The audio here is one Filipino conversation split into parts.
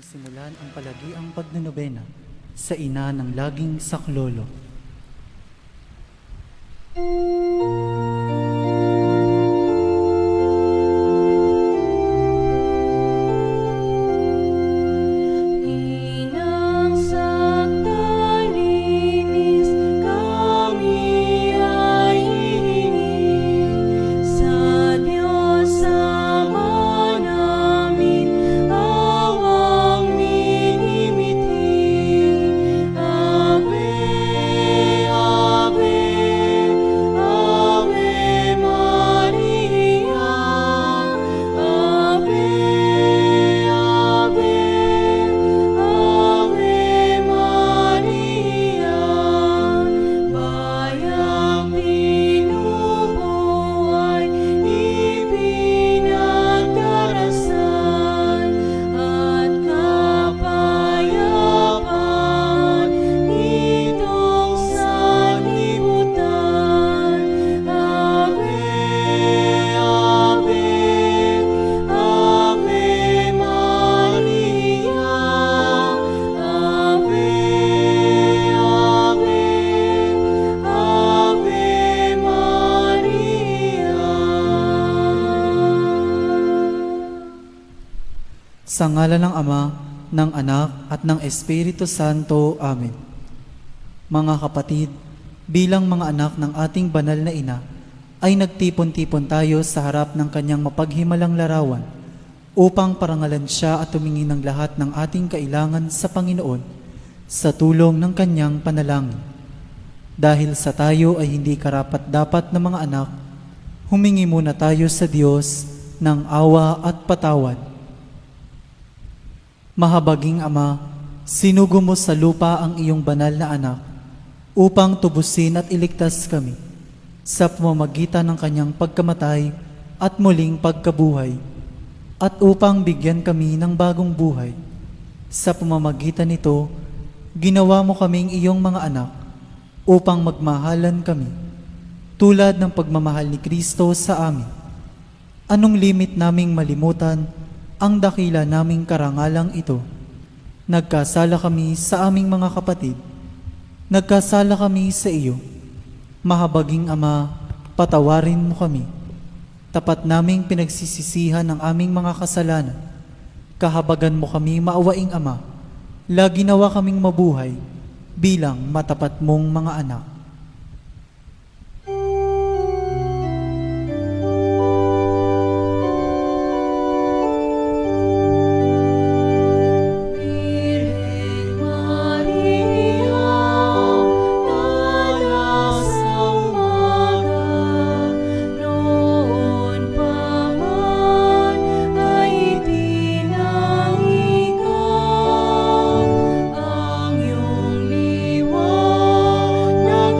nating simulan ang palagiang pagnanobena sa ina ng laging saklolo. Sa ngalan ng Ama, ng Anak, at ng Espiritu Santo. Amen. Mga kapatid, bilang mga anak ng ating banal na ina, ay nagtipon-tipon tayo sa harap ng kanyang mapaghimalang larawan upang parangalan siya at tumingin ng lahat ng ating kailangan sa Panginoon sa tulong ng kanyang panalangin. Dahil sa tayo ay hindi karapat-dapat na mga anak, humingi muna tayo sa Diyos ng awa at patawad. Mahabaging Ama, sinugo mo sa lupa ang iyong banal na anak upang tubusin at iligtas kami sa pamamagitan ng kanyang pagkamatay at muling pagkabuhay, at upang bigyan kami ng bagong buhay. Sa pamamagitan nito, ginawa mo kaming iyong mga anak upang magmahalan kami tulad ng pagmamahal ni Kristo sa amin. Anong limit naming malimutan ang dakila naming karangalang ito? Nagkasala kami sa aming mga kapatid. Nagkasala kami sa iyo. Mahabaging Ama, patawarin mo kami. Tapat naming pinagsisisihan ang aming mga kasalanan. Kahabagan mo kami, maawaing Ama. Lagi nawa kaming mabuhay bilang matapat mong mga anak. Ng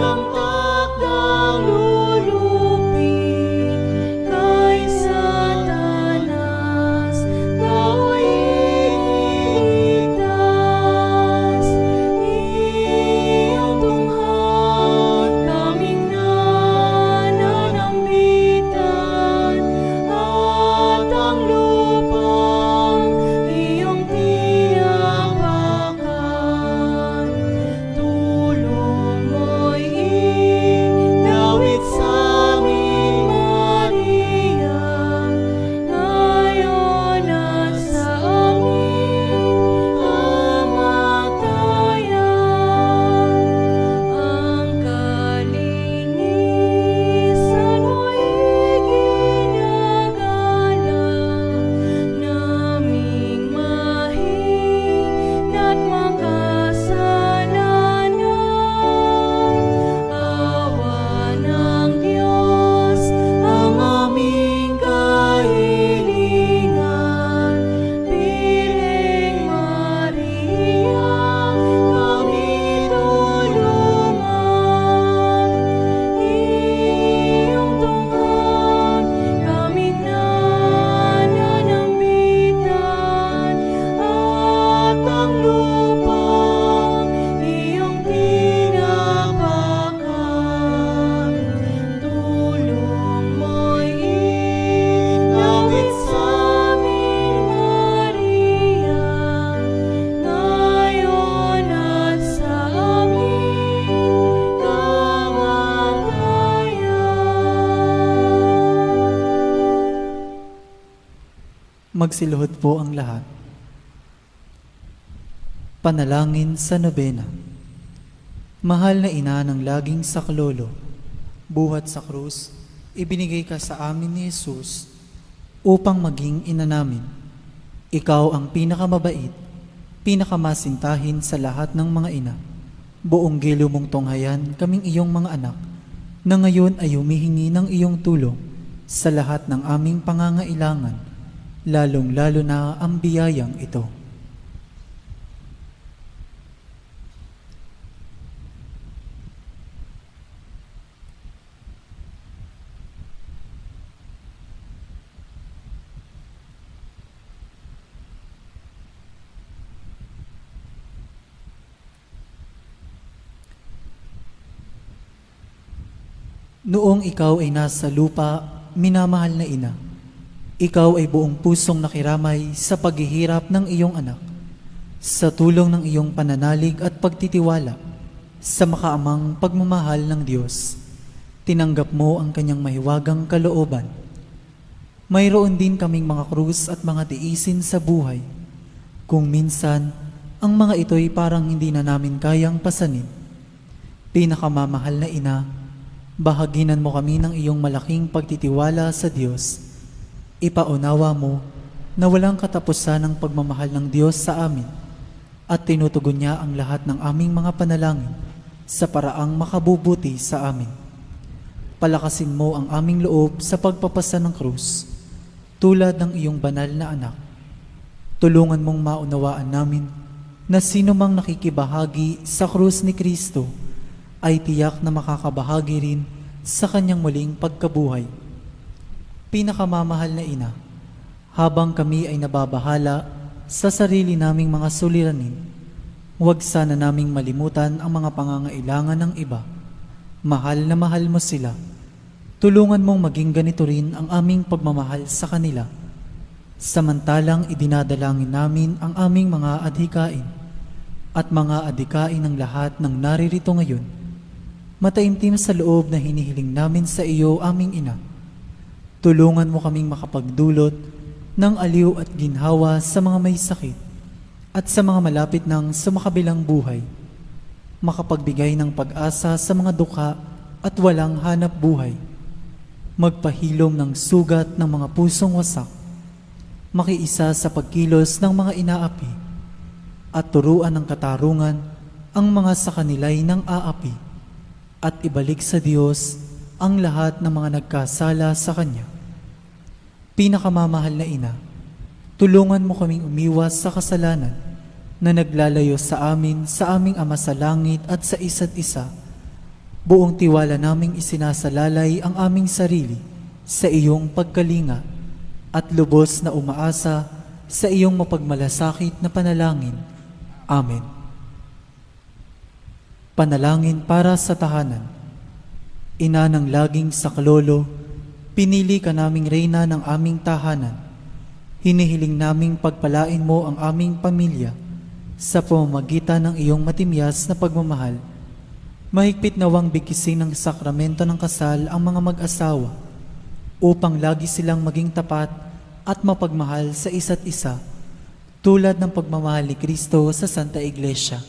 Magsiluhod po ang lahat. Panalangin sa nobena. Mahal na ina ng laging saklolo, buhat sa krus, ibinigay ka sa amin ni Jesus upang maging ina namin. Ikaw ang pinakamabait, pinakamasintahin sa lahat ng mga ina. Buong gilo mong tunghayan kaming iyong mga anak, na ngayon ay humihingi ng iyong tulong sa lahat ng aming pangangailangan, lalong-lalo na ang biyayang ito. Noong ikaw ay nasa lupa, minamahal na ina, ikaw ay buong pusong nakiramay sa paghihirap ng iyong anak, sa tulong ng iyong pananalig at pagtitiwala sa makaamang pagmamahal ng Diyos. Tinanggap mo ang kanyang mahiwagang kalooban. Mayroon din kaming mga krus at mga tiisin sa buhay. Kung minsan, ang mga ito'y parang hindi na namin kayang pasanin. Pinakamamahal na ina, bahaginan mo kami ng iyong malaking pagtitiwala sa Diyos. Ipaunawa mo na walang katapusan ang pagmamahal ng Diyos sa amin at tinutugon niya ang lahat ng aming mga panalangin sa paraang makabubuti sa amin. Palakasin mo ang aming loob sa pagpapasa ng krus, tulad ng iyong banal na anak. Tulungan mong maunawaan namin na sino mang nakikibahagi sa krus ni Kristo ay tiyak na makakabahagi rin sa kanyang muling pagkabuhay. Pinakamamahal na ina, habang kami ay nababahala sa sarili naming mga suliranin, huwag sana naming malimutan ang mga pangangailangan ng iba. Mahal na mahal mo sila. Tulungan mong maging ganito rin ang aming pagmamahal sa kanila. Samantalang idinadalangin namin ang aming mga adhikain at mga adhikain ng lahat ng naririto ngayon. Mataimtim sa loob na hinihiling namin sa iyo, aming ina. Tulungan mo kaming makapagdulot ng aliw at ginhawa sa mga may sakit at sa mga malapit ng sumakabilang buhay. Makapagbigay ng pag-asa sa mga dukha at walang hanap buhay. Magpahilom ng sugat ng mga pusong wasak. Makiisa sa pagkilos ng mga inaapi at turuan ng katarungan ang mga sa kanila'y ng aapi. At ibalik sa Diyos ang lahat ng mga nagkasala sa Kanya. Pinakamamahal na ina, tulungan mo kaming umiwas sa kasalanan na naglalayo sa amin, sa aming Ama sa langit at sa isa't isa. Buong tiwala naming isinasalalay ang aming sarili sa iyong pagkalinga at lubos na umaasa sa iyong mapagmalasakit na panalangin. Amen. Panalangin para sa tahanan. Ina ng laging saklolo, pinili ka naming reyna ng aming tahanan. Hinihiling naming pagpalain mo ang aming pamilya sa pamamagitan ng iyong matimyas na pagmamahal. Mahigpit nawang bigkisin ng sakramento ng kasal ang mga mag-asawa upang lagi silang maging tapat at mapagmahal sa isa't isa, tulad ng pagmamahal ni Kristo sa Santa Iglesia.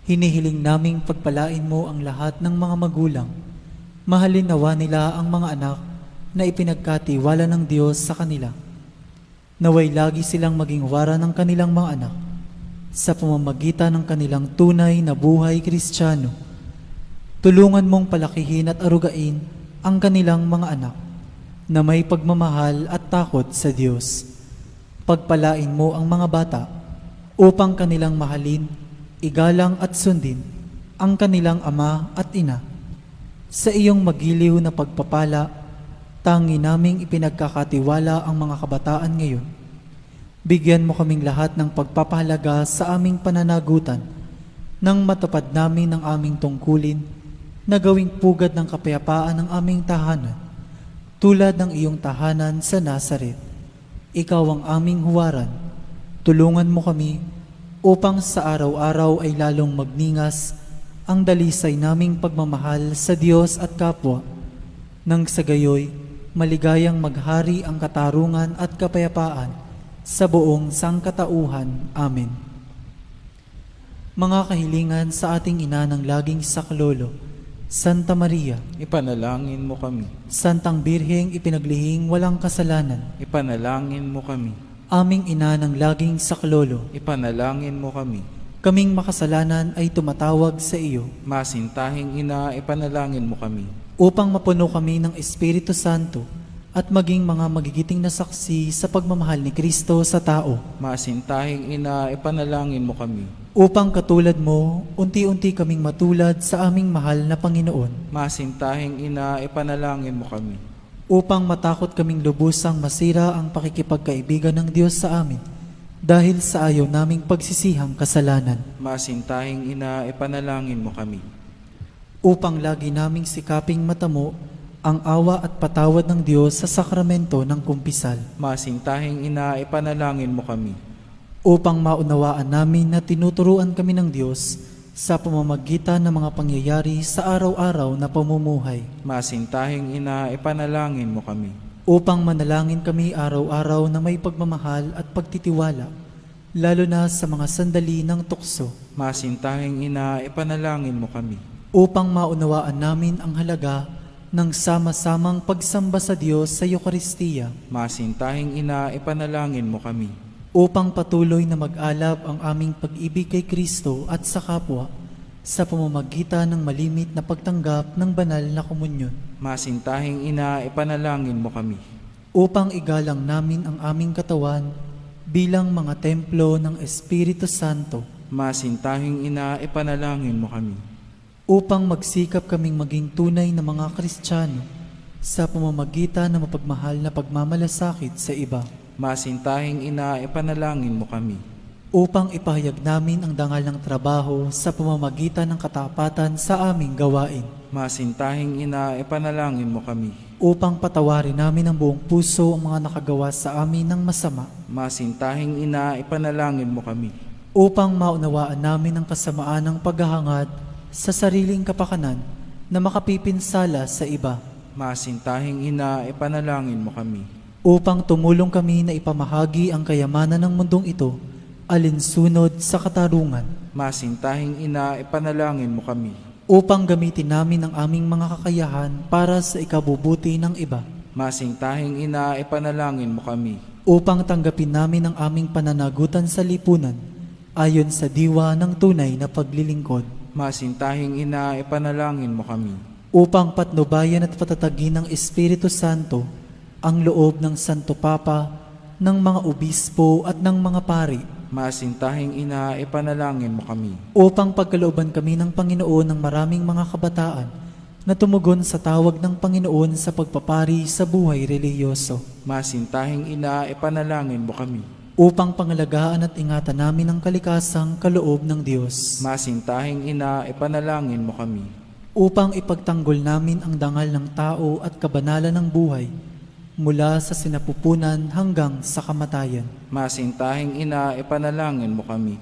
Hinihiling naming pagpalain mo ang lahat ng mga magulang. Mahalin nawa nila ang mga anak na ipinagkatiwala ng Diyos sa kanila. Naway lagi silang maging wara ng kanilang mga anak sa pamamagitan ng kanilang tunay na buhay Kristiyano. Tulungan mong palakihin at arugain ang kanilang mga anak na may pagmamahal at takot sa Diyos. Pagpalain mo ang mga bata upang kanilang mahalin, igalang at sundin ang kanilang ama at ina. Sa iyong magiliw na pagpapala, tangi naming ipinagkakatiwala ang mga kabataan ngayon. Bigyan mo kaming lahat ng pagpapahalaga sa aming pananagutan nang matupad namin ang aming tungkulin na gawing pugad ng kapayapaan ng aming tahanan, tulad ng iyong tahanan sa Nazaret. Ikaw ang aming huwaran. Tulungan mo kami upang sa araw-araw ay lalong magningas ang dalisay naming pagmamahal sa Diyos at kapwa, nang sa gayoy maligayang maghari ang katarungan at kapayapaan sa buong sangkatauhan. Amen. Mga kahilingan sa ating ina ng laging saklolo, Santa Maria, Ipanalangin mo kami. Santang Birheng ipinaglihing walang kasalanan, Ipanalangin mo kami. aming ina ng laging saklolo, Ipanalangin mo kami. kaming makasalanan ay tumatawag sa iyo Masintahing ina, ipanalangin mo kami. upang mapuno kami ng Espiritu Santo at maging mga magigiting na saksi sa pagmamahal ni Kristo sa tao. Masintahing ina, ipanalangin mo kami. Upang katulad mo, unti-unti kaming matulad sa aming mahal na Panginoon. Masintahing ina, ipanalangin mo kami. Upang matakot kaming lubusang masira ang pakikipagkaibigan ng Diyos sa amin dahil sa ayaw naming pagsisihang kasalanan. Masintahing ina, ipanalangin mo kami. Upang lagi naming sikaping matamo ang awa at patawad ng Diyos sa sakramento ng kumpisal. Masintahing ina, ipanalangin mo kami. Upang maunawaan namin na tinuturuan kami ng Diyos sa pamamagitan ng mga pangyayari sa araw-araw na pamumuhay. Masintahing ina, ipanalangin mo kami. Upang manalangin kami araw-araw na may pagmamahal at pagtitiwala, lalo na sa mga sandali ng tukso. Masintahing ina, ipanalangin mo kami. Upang maunawaan namin ang halaga ng sama-samang pagsamba sa Diyos sa Eucharistia. Masintahing ina, ipanalangin mo kami. Upang patuloy na mag-alab ang aming pag-ibig kay Kristo at sa kapwa sa pamamagitan ng malimit na pagtanggap ng banal na komunyon. Masintahing ina, ipanalangin mo kami. Upang igalang namin ang aming katawan bilang mga templo ng Espiritu Santo. Masintahing ina, ipanalangin mo kami. Upang magsikap kaming maging tunay na mga Kristiyano sa pamamagitan ng mapagmahal na pagmamalasakit sa iba. Masintahing ina, ipanalangin mo kami. Upang ipahayag namin ang dangal ng trabaho sa pamamagitan ng katapatan sa aming gawain. Masintahing ina, ipanalangin mo kami. Upang patawarin namin ng buong puso ang mga nakagawa sa amin ng masama. Masintahing ina, ipanalangin mo kami. Upang maunawaan namin ang kasamaan ng paghahangad sa sariling kapakanan na makapipinsala sa iba. Masintahing ina, ipanalangin mo kami. Upang tumulong kami na ipamahagi ang kayamanan ng mundong ito alinsunod sa katarungan. Masintahing ina, ipanalangin mo kami. Upang gamitin namin ang aming mga kakayahan para sa ikabubuti ng iba. Masintahing ina, ipanalangin mo kami. Upang tanggapin namin ang aming pananagutan sa lipunan ayon sa diwa ng tunay na paglilingkod. Masintahing ina, ipanalangin mo kami. Upang patnubayan at patatagin ng Espiritu Santo ang loob ng Santo Papa, ng mga obispo at ng mga pari. Masintahing ina, ipanalangin mo kami. Upang pagkalooban kami ng Panginoon ng maraming mga kabataan na tumugon sa tawag ng Panginoon sa pagpapari sa buhay relihiyoso. Masintahing ina, ipanalangin mo kami. Upang pangalagaan at ingatan namin ang kalikasang kaloob ng Diyos. Masintahing ina, ipanalangin mo kami. Upang ipagtanggol namin ang dangal ng tao at kabanalan ng buhay mula sa sinapupunan hanggang sa kamatayan. Masintahing ina, ipanalangin mo kami.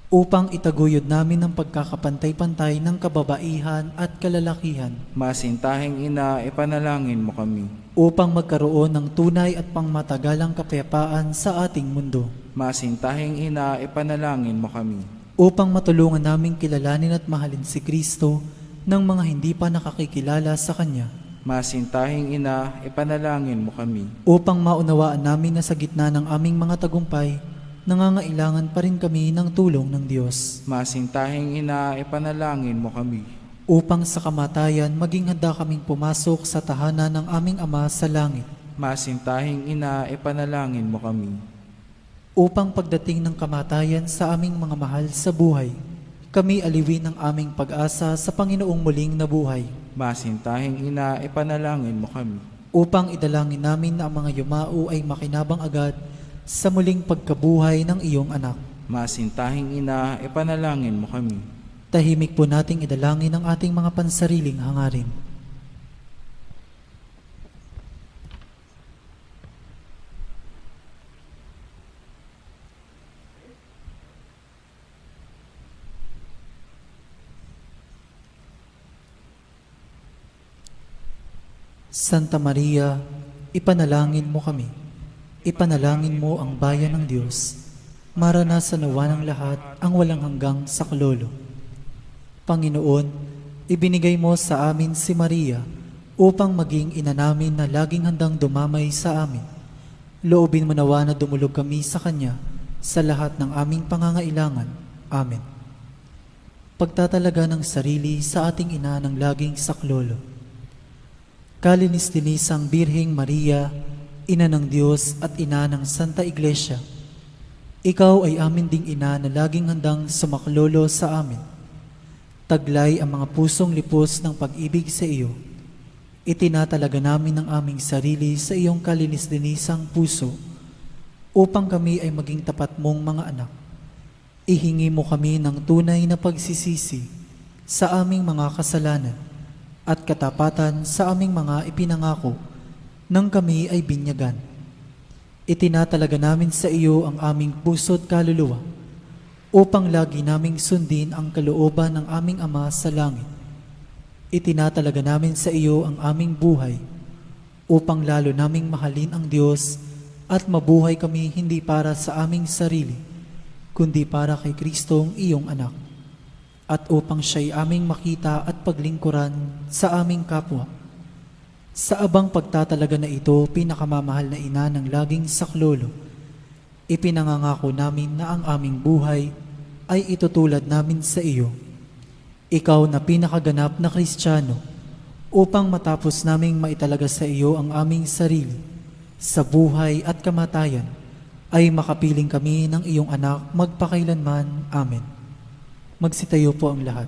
Upang itaguyod namin ang pagkakapantay-pantay ng kababaihan at kalalakihan. Masintahing ina, ipanalangin mo kami. Upang magkaroon ng tunay at pangmatagalang kapayapaan sa ating mundo. Masintahing ina, ipanalangin mo kami. Upang matulungan naming kilalanin at mahalin si Kristo ng mga hindi pa nakakikilala sa Kanya. Masintahing ina, ipanalangin mo kami. Upang maunawaan namin na sa gitna ng aming mga tagumpay, nangangailangan pa rin kami ng tulong ng Diyos. Masintahing ina, ipanalangin mo kami. Upang sa kamatayan, maging handa kaming pumasok sa tahanan ng aming Ama sa langit. Masintahing ina, ipanalangin mo kami. Upang pagdating ng kamatayan sa aming mga mahal sa buhay, kami aliwin ng aming pag-asa sa Panginoong muling nabuhay. Masintahing ina, ipanalangin mo kami. Upang idalangin namin na ang mga yumao ay makinabang agad sa muling pagkabuhay ng iyong anak. Masintahing ina, ipanalangin mo kami. Tahimik po nating idalangin ang ating mga pansariling hangarin. Santa Maria, ipanalangin mo kami. Ipanalangin mo ang bayan ng Diyos. Maranasan nawa ng lahat ang walang hanggang saklolo. Panginoon, ibinigay mo sa amin si Maria upang maging ina namin na laging handang dumamay sa amin. Loobin mo nawa na dumulog kami sa Kanya sa lahat ng aming pangangailangan. Amen. Pagtatalaga ng sarili sa ating ina ng laging saklolo. Kalinis-linisang Birheng Maria, Ina ng Diyos at Ina ng Santa Iglesia, Ikaw ay amin ding ina na laging handang sumaklolo sa amin. Taglay ang mga pusong lipos ng pag-ibig sa iyo. Itinatalaga namin ang aming sarili sa iyong kalinis-linisang puso upang kami ay maging tapat mong mga anak. Ihingi mo kami ng tunay na pagsisisi sa aming mga kasalanan at katapatan sa aming mga ipinangako nang kami ay binyagan. Itinatalaga namin sa iyo ang aming puso't kaluluwa upang lagi naming sundin ang kalooban ng aming Ama sa langit. Itinatalaga namin sa iyo ang aming buhay upang lalo naming mahalin ang Diyos at mabuhay kami hindi para sa aming sarili, kundi para kay Kristong iyong anak, at upang siya'y aming makita at paglingkuran sa aming kapwa. Sa abang pagtatalaga na ito, pinakamamahal na ina ng laging saklolo, ipinangangako namin na ang aming buhay ay itutulad namin sa iyo. Ikaw na pinakaganap na Kristiyano, upang matapos naming maitalaga sa iyo ang aming sarili, sa buhay at kamatayan, ay makapiling kami ng iyong anak magpakailanman. Amen. Magsitayo po ang lahat.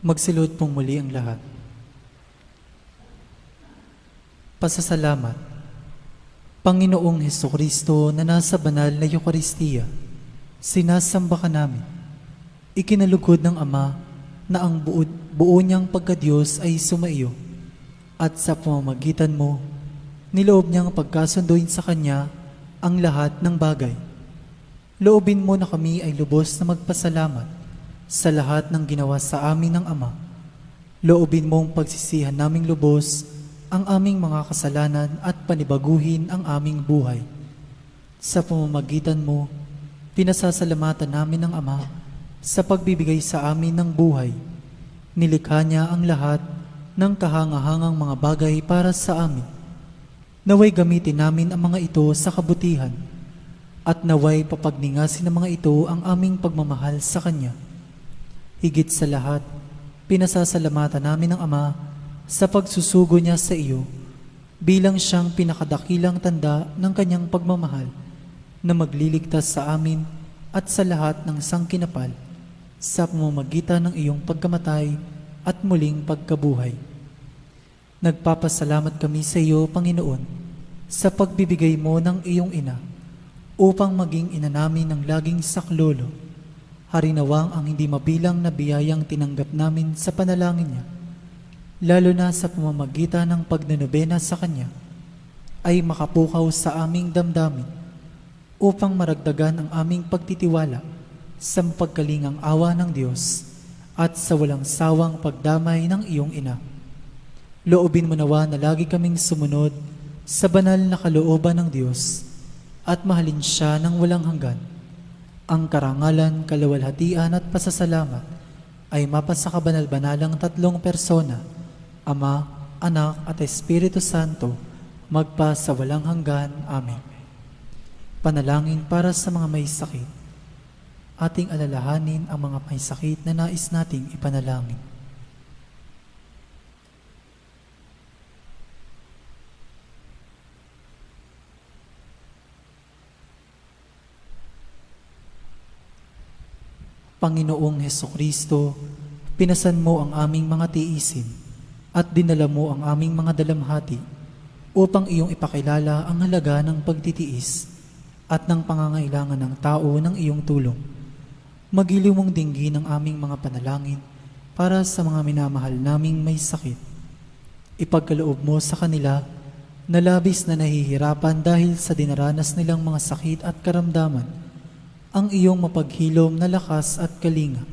Magsilod pong muli ang lahat. Pasasalamat. Panginoong Hesukristo na nasa banal na Eucharistia, sinasamba ka namin. Ikinalugod ng Ama na ang buo niyang pagkadiyos ay sumaiyo, at sa pamamagitan mo, niloob niyang pagkasunduin sa Kanya ang lahat ng bagay. Loobin mo na kami ay lubos na magpasalamat sa lahat ng ginawa sa amin ng Ama. Loobin mong pagsisihan naming lubos ang aming mga kasalanan at panibaguhin ang aming buhay. Sa pamamagitan mo, pinasasalamatan namin ng Ama sa pagbibigay sa amin ng buhay. Nilikha niya ang lahat ng kahangahangang mga bagay para sa amin. Naway gamitin namin ang mga ito sa kabutihan at naway papagningasin ng mga ito ang aming pagmamahal sa Kanya. Higit sa lahat, pinasasalamatan namin ang Ama sa pagsusugo niya sa iyo bilang siyang pinakadakilang tanda ng Kanyang pagmamahal na magliligtas sa amin at sa lahat ng sangkinapal sa pamamagitan ng iyong pagkamatay at muling pagkabuhay. Nagpapasalamat kami sa iyo, Panginoon, sa pagbibigay mo ng iyong ina upang maging ina namin ng laging saklolo. Harinawang ang hindi mabilang na biyayang tinanggap namin sa panalangin niya, lalo na sa pamamagitan ng pagnanobena sa Kanya, ay makapukaw sa aming damdamin upang maragdagan ang aming pagtitiwala sa pagkalingang awa ng Diyos at sa walang sawang pagdamay ng iyong ina. Loobin mo nawa na lagi kaming sumunod sa banal na kalooban ng Diyos at mahalin siya ng walang hanggan. Ang karangalan, kaluwalhatian at pasasalamat ay mapasa kabanal-banalang tatlong persona, Ama, Anak at Espiritu Santo, magpa sa walang hanggan. Amen. Panalangin para sa mga may sakit. Ating alalahanin ang mga may sakit na nais nating ipanalangin. Panginoong Hesukristo, pinasan mo ang aming mga tiisin at dinala mo ang aming mga dalamhati upang iyong ipakilala ang halaga ng pagtitiis at ng pangangailangan ng tao ng iyong tulong. Magiliw mong dinggin ang aming mga panalangin para sa mga minamahal naming may sakit. Ipagkaloob mo sa kanila na labis na nahihirapan dahil sa dinaranas nilang mga sakit at karamdaman ang iyong mapaghilom na lakas at kalinga.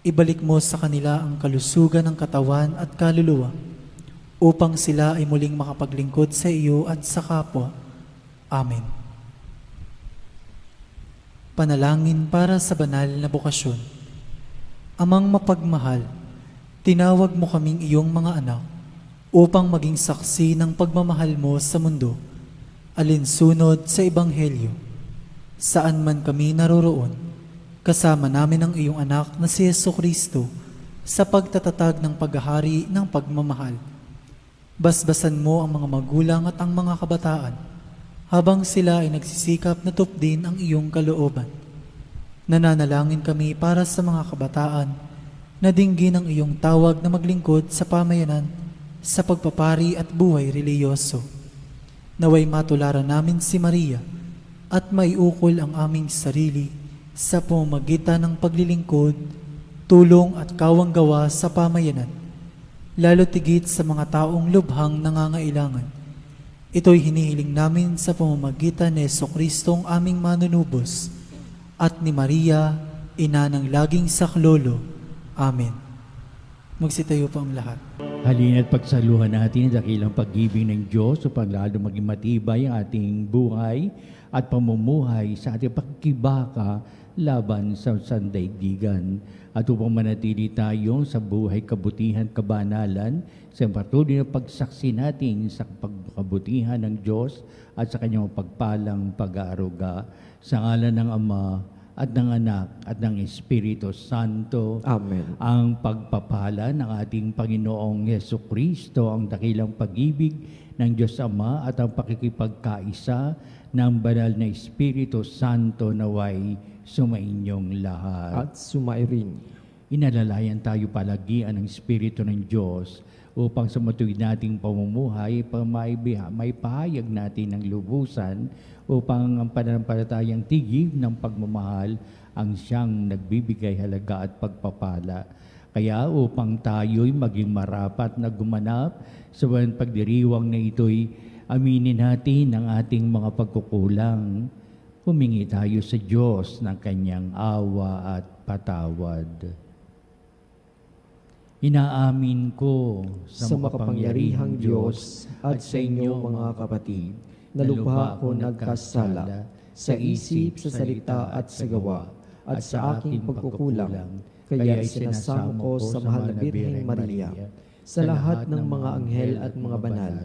Ibalik mo sa kanila ang kalusugan ng katawan at kaluluwa upang sila ay muling makapaglingkod sa iyo at sa kapwa. Amen. Panalangin para sa banal na bukasyon. Amang mapagmahal, tinawag mo kaming iyong mga anak upang maging saksi ng pagmamahal mo sa mundo, alinsunod sa Ebanghelyo. Saan man kami naroroon, kasama namin ang iyong anak na si Jesucristo sa pagtatatag ng paghahari ng pagmamahal. Basbasan mo ang mga magulang at ang mga kabataan habang sila ay nagsisikap na tupdin ang iyong kalooban. Nananalangin kami para sa mga kabataan na dinggin ang iyong tawag na maglingkod sa pamayanan, sa pagpapari at buhay reliyoso. Naway matularan namin si Maria at maiukol ang aming sarili sa pamamagitan ng paglilingkod, tulong at kawanggawa sa pamayanan, lalo tigit sa mga taong lubhang nangangailangan. Ito'y hinihiling namin sa pamamagitan ni Jesucristong aming manunubos at ni Maria, ina ng laging saklolo. Amen. Magsitayo po ang lahat. Halina't pagsaluhan natin ang dakilang pag-ibig ng Diyos upang lalo maging matibay ang ating buhay at pamumuhay sa ating pagkibaka laban sa sandaigdigan. At upang manatili tayo sa buhay kabutihan, kabanalan, sa patuloy na pagsaksi natin sa pagkabutihan ng Diyos at sa kanyang pagpalang pag-aaruga. Sa ngalan ng Ama at ng Anak at ng Espiritu Santo. Amen. Ang pagpapala ng ating Panginoong Jesucristo, ang dakilang pag-ibig ng Diyos Ama at ang pakikipagkaisa ng banal na Espiritu Santo naway sumainyong lahat. At sumairin. Inalalayan tayo palagian ng Espiritu ng Diyos upang sa matuwid nating pamumuhay, may pahayag natin ng lubusan upang ang pananampalatayang tigib ng pagmamahal ang siyang nagbibigay halaga at pagpapala. Kaya upang tayo'y maging marapat na gumanap sa pagdiriwang na ito'y aminin natin ang ating mga pagkukulang. Humingi tayo sa Diyos ng kanyang awa at patawad. Inaamin ko Sa makapangyarihang Diyos at sa inyo mga kapatid, na lubha ako nagkasala sa isip, sa salita at sa gawa, at sa aking pagkukulang. Kaya isinasamo ko sa mahal na Birheng Maria, sa lahat ng mga anghel at mga banal,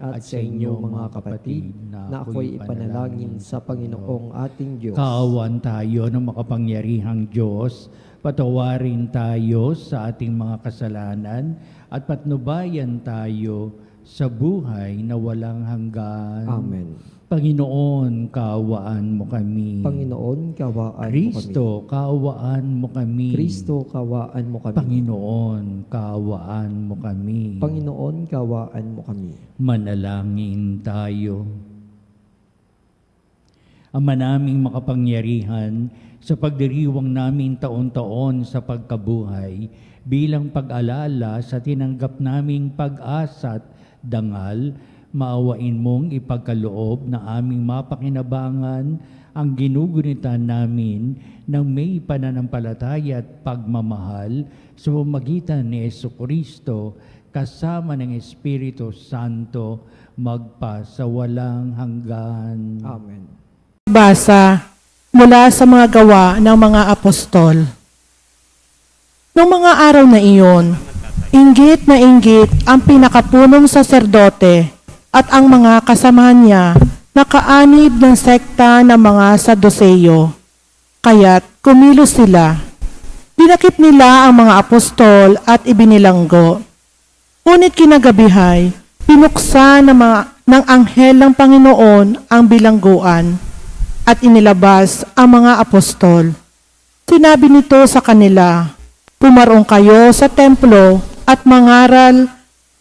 at sa inyo mga kapatid, na ako'y ipanalangin sa Panginoong ating Diyos. Kaawaan tayo ng makapangyarihang Diyos, patawarin tayo sa ating mga kasalanan at patnubayan tayo sa buhay na walang hanggan. Amen. Panginoon, kaawaan mo kami. Panginoon, kawaan Kristo, mo kaawaan mo kami. kami. Kristo, kawaan mo kami. Panginoon, kaawaan mo kami. Panginoon, kawaan mo kami. Manalangin tayo. Ama naming makapangyarihan, sa pagdiriwang namin taon-taon sa pagkabuhay, bilang pag-alala sa tinanggap naming pag-asa at dangal, maawain mong ipagkaloob na aming mapakinabangan ang ginugunitan namin ng may pananampalataya at pagmamahal sa pamamagitan ni Jesucristo kasama ng Espiritu Santo magpa sa walang hanggan. Amen. Basa mula sa mga gawa ng mga apostol. Noong mga araw na iyon, inggit na inggit ang pinakapunong saserdote at ang mga kasamahan niya na kaanib ng sekta ng mga Saduseyo. Kaya't kumilos sila. Dinakip nila ang mga apostol at ibinilanggo. Ngunit kinagabihay, pinuksan ng anghel ng Panginoon ang bilangguan at inilabas ang mga apostol. Sinabi nito sa kanila, "Pumarong kayo sa templo at mangaral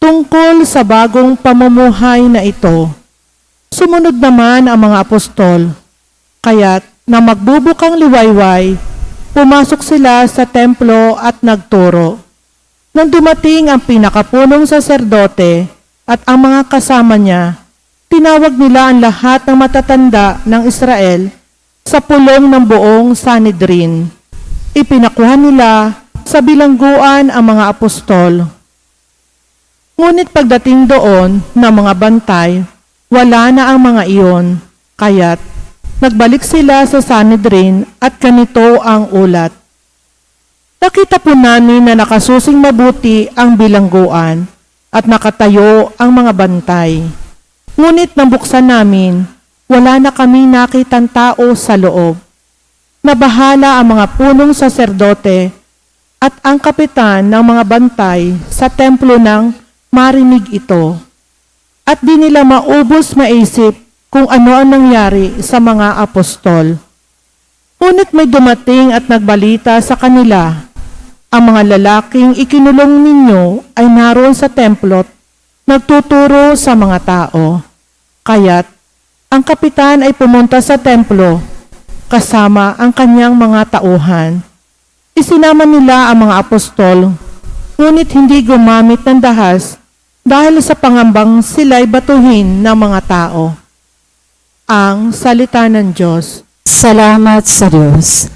tungkol sa bagong pamumuhay na ito." Sumunod naman ang mga apostol. Kaya't nang magbubukang liwayway, pumasok sila sa templo at nagturo. Nang dumating ang pinakapunong saserdote at ang mga kasama niya, tinawag nila ang lahat ng matatanda ng Israel sa pulong ng buong Sanhedrin. Ipinakuha nila sa bilangguan ang mga apostol. Ngunit pagdating doon ng mga bantay, wala na ang mga iyon. Kaya't nagbalik sila sa Sanhedrin at ganito ang ulat. Nakita po namin na nakasusing mabuti ang bilangguan at nakatayo ang mga bantay. Ngunit nang buksan namin, wala na kami nakitang tao sa loob. Nabahala ang mga punong saserdote at ang kapitan ng mga bantay sa templo nang marinig ito. At di nila maubos maisip kung ano ang nangyari sa mga apostol. Ngunit may dumating at nagbalita sa kanila, "Ang mga lalaking ikinulong ninyo ay naroon sa templo, nagtuturo sa mga tao." Kaya't ang kapitan ay pumunta sa templo kasama ang kanyang mga tauhan. Isinama nila ang mga apostol, ngunit hindi gumamit ng dahas dahil sa pangambang sila'y batuhin ng mga tao. Ang salita ng Diyos. Salamat sa Diyos.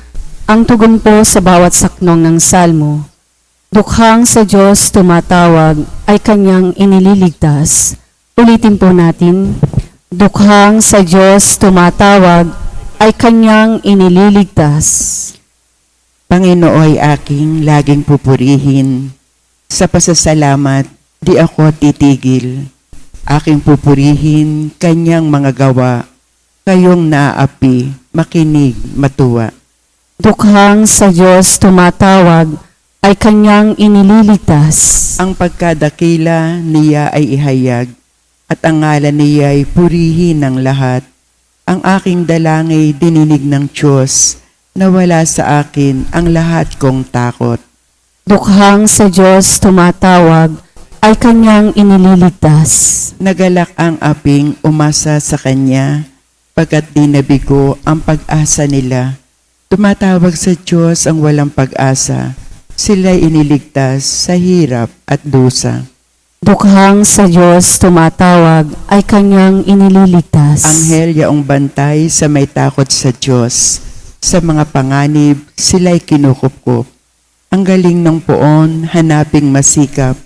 Ang tugon po sa bawat saknong ng salmo. Dukhang sa Diyos tumatawag ay kanyang inililigtas. Ulitin po natin. Dukhang sa Diyos tumatawag ay kanyang inililigtas. Panginooy aking laging pupurihin. Sa pasasalamat, di ako titigil. Aking pupurihin kanyang mga gawa. Kayong naapi, makinig, matuwa. Dukhang sa Diyos tumatawag ay kanyang inililigtas. Ang pagkadakila niya ay ihayag, at ang ngalan niya ay purihin ng lahat. Ang aking dalangay dininig ng Diyos, nawala sa akin ang lahat kong takot. Dukhang sa Diyos tumatawag ay kanyang inililigtas. Nagalak ang aping umasa sa kanya, pagkat di nabigo ang pag-asa nila. Tumatawag sa Diyos ang walang pag-asa, sila'y iniligtas sa hirap at dusa. Dukhang sa Diyos tumatawag ay kanyang inililigtas. Anghel yaong bantay sa may takot sa Diyos, sa mga panganib sila'y kinukupkup. Ang galing ng poon, hanaping masikap,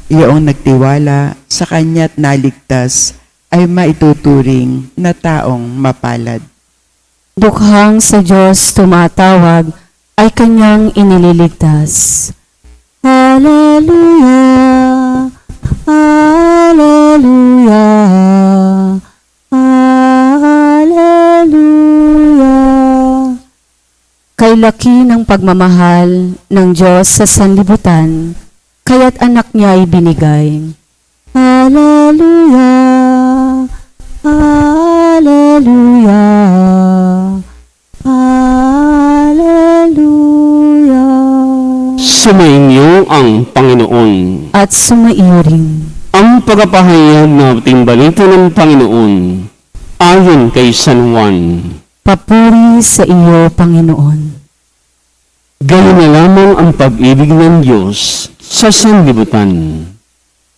yaong nagtiwala sa kanya't naligtas, ay maituturing na taong mapalad. Dukhang sa Diyos tumatawag ay kanyang inililigtas. Hallelujah, Hallelujah, Hallelujah. Kay laki ng pagmamahal ng Diyos sa sanlibutan, kaya't anak niya ay binigay. Hallelujah, Hallelujah, Hallelujah. Sumainyo ang Panginoon. At sumaiyo rin. Ang pagpapahayag ng ating balita ng Panginoon ayon kay San Juan. Papuri sa iyo, Panginoon. Gano'n na lamang ang pag-ibig ng Diyos sa sanlibutan.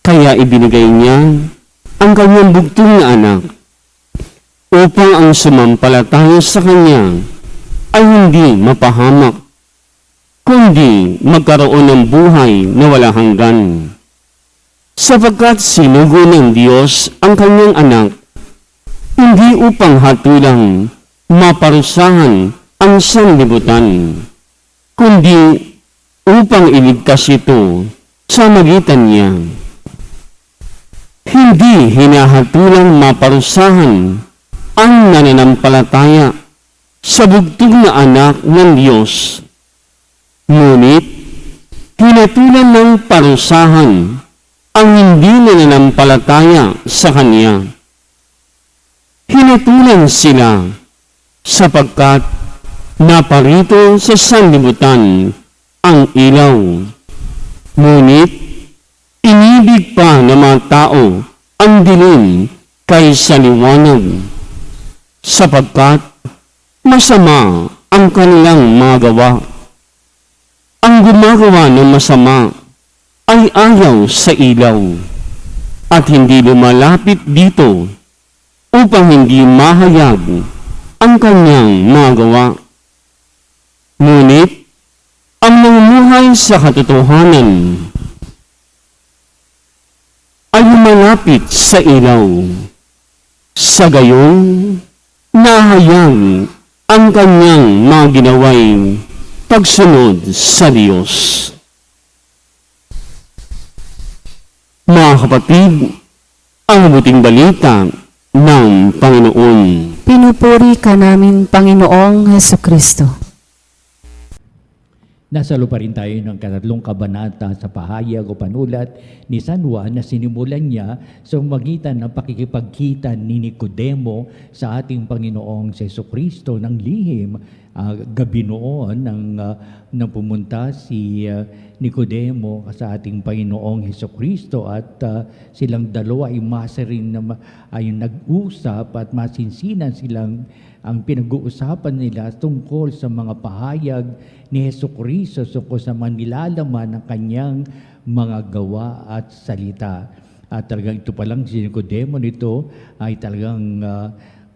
Kaya ibinigay niya ang kanyang bugtong na anak upang ang sumampalataya sa kanya ay hindi mapahamak, kundi magkaroon ng buhay na walang hanggan. Sapagkat sinugo ng Diyos ang kanyang anak, hindi upang hatulang maparusahan ang sanlibutan, kundi upang iligtas ito sa magitan niya. Hindi hinahatulang maparusahan ang nananampalataya sa bugtong na anak ng Diyos. Ngunit, hinatulan ng parusahan ang hindi nananampalataya sa Kanya. Hinatulan sila sapagkat naparito sa sanlibutan ang ilaw. Ngunit, inibig pa ng mga tao ang dilim kaysa liwanag, sapagkat masama ang kanilang mga gawa. Ang gumagawa ng masama ay ayaw sa ilaw at hindi lumalapit dito upang hindi mahayag ang kanyang mga gawa. Ngunit, ang namumuhay sa katotohanan ay lumalapit sa ilaw. Sa gayon, nahayag ang kanyang mga ginaway pagsunod sa Diyos. Mga kapatid, ang mabuting balita ng Panginoon. Pinupuri ka namin, Panginoong Hesukristo. Nasa lupa rin tayo ng katatlong kabanata sa pahayag o panulat ni San Juan na sinimulan niya sa magitan ng pakikipagkita ni Nicodemo sa ating Panginoong Jesucristo ng lihim. Gabi noon nang pumunta si Nicodemo sa ating Panginoong Jesucristo at silang dalawa ay masarin na ay nag-usap at masinsinan silang ang pinag-uusapan nila tungkol sa mga pahayag ni Jesucristo tungkol sa mga nilalaman ng kanyang mga gawa at salita. At talagang ito pa lang si Nicodemo nito ay talagang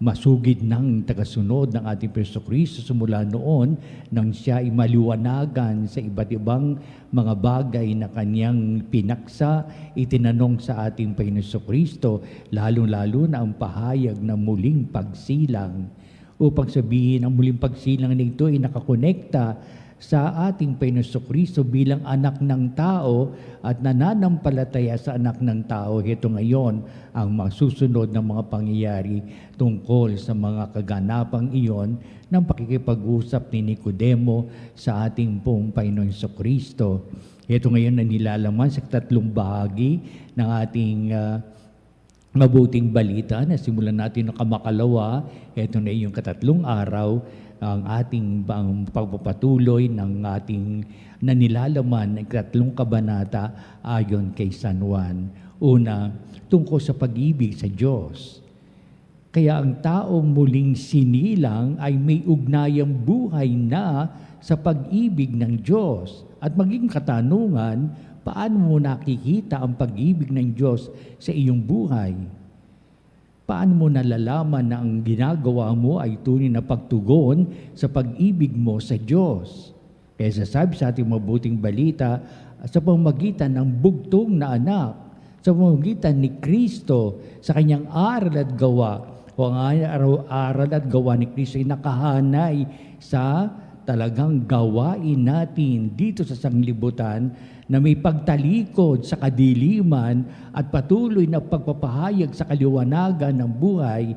masugid ng tagasunod ng ating Jesucristo simula noon nang siya ay maliwanagan sa iba't ibang mga bagay na kanyang pinaksa, itinanong sa ating Panginoon Jesucristo, lalong-lalo na ang pahayag ng muling pagsilang. Upang sabihin, ang muling pagsilang nito ay nakakonekta sa ating Panginoon Jesucristo bilang anak ng tao at nananampalataya sa anak ng tao. Ito ngayon ang masusunod ng mga pangyayari tungkol sa mga kaganapang iyon ng pakikipag-usap ni Nicodemo sa ating pong Panginoon Jesucristo. Ito ngayon ang nilalaman sa tatlong bahagi ng ating mabuting balita na simulan natin ng kamakalawa. Ito na yung katatlong araw ang ating pagpapatuloy ng ating nanilalaman ng tatlong kabanata ayon kay San Juan. Una, tungkol sa pag-ibig sa Diyos. Kaya ang taong muling sinilang ay may ugnayang buhay na sa pag-ibig ng Diyos. At maging katanungan, paano mo nakikita ang pag-ibig ng Diyos sa iyong buhay? Paano mo nalalaman na ang ginagawa mo ay tunay na pagtugon sa pag-ibig mo sa Diyos? Kaya sasabi sa ating mabuting balita, sa pamamagitan ng bugtong na anak, sa pamamagitan ni Kristo, sa kanyang aral at gawa, o ang aral at gawa ni Kristo ay nakahanay sa talagang gawain natin dito sa sanglibutan na may pagtalikod sa kadiliman at patuloy na pagpapahayag sa kaliwanagan ng buhay,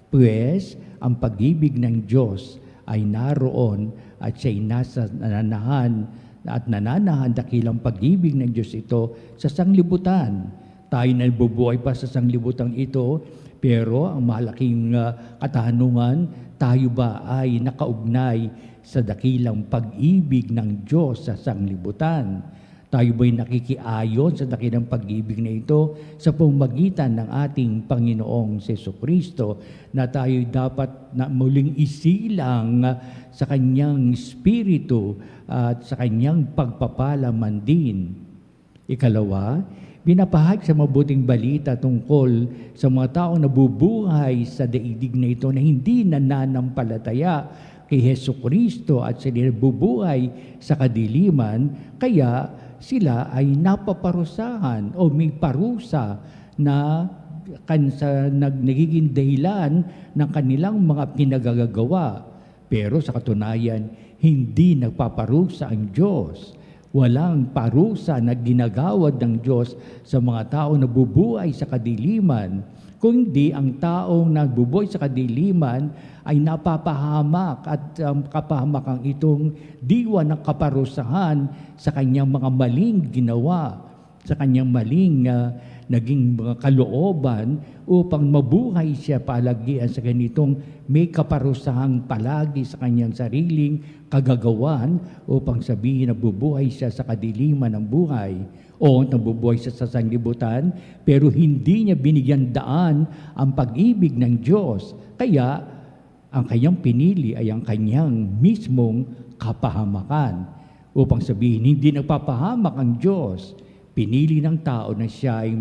pues ang pag-ibig ng Diyos ay naroon at siya'y nasa nananahan dakilang pag-ibig ng Diyos ito sa sanglibutan. Tayo na bubuhay pa sa sanglibutang ito, pero ang malaking katanungan, tayo ba ay nakaugnay sa dakilang pag-ibig ng Diyos sa sanglibutan? Tayo ba'y nakikiayon sa dakilang pag-ibig na ito sa pamamagitan ng ating Panginoong Jesucristo na tayo dapat na muling isilang sa Kanyang Espiritu at sa Kanyang pagpapalaman din? Ikalawa, binapahag sa mabuting balita tungkol sa mga taong nabubuhay sa daigdig na ito na hindi nananampalataya kay Jesucristo at sila nabubuhay sa kadiliman, kaya sila ay napaparusahan o may parusa na nagiging dahilan ng kanilang mga pinagagagawa. Pero sa katunayan, hindi nagpaparusa ang Diyos. Walang parusa na ginagawad ng Diyos sa mga tao na bubuhay sa kadiliman, kundi ang taong nagbubuhay sa kadiliman ay napapahamak at kapahamakang itong diwa ng kaparusahan sa kanyang mga maling ginawa, sa kanyang maling naging mga kalooban upang mabuhay siya palagian sa ganitong may kaparusahang palagi sa kanyang sariling kagagawan upang sabihin na bubuhay siya sa kadiliman ng buhay o nabubuhay siya sa sanglibutan pero hindi niya binigyan daan ang pag-ibig ng Diyos. Kaya ang kanyang pinili ay ang kanyang mismong kapahamakan. Upang sabihin, hindi nagpapahamak ang Diyos. Pinili ng tao na siya ay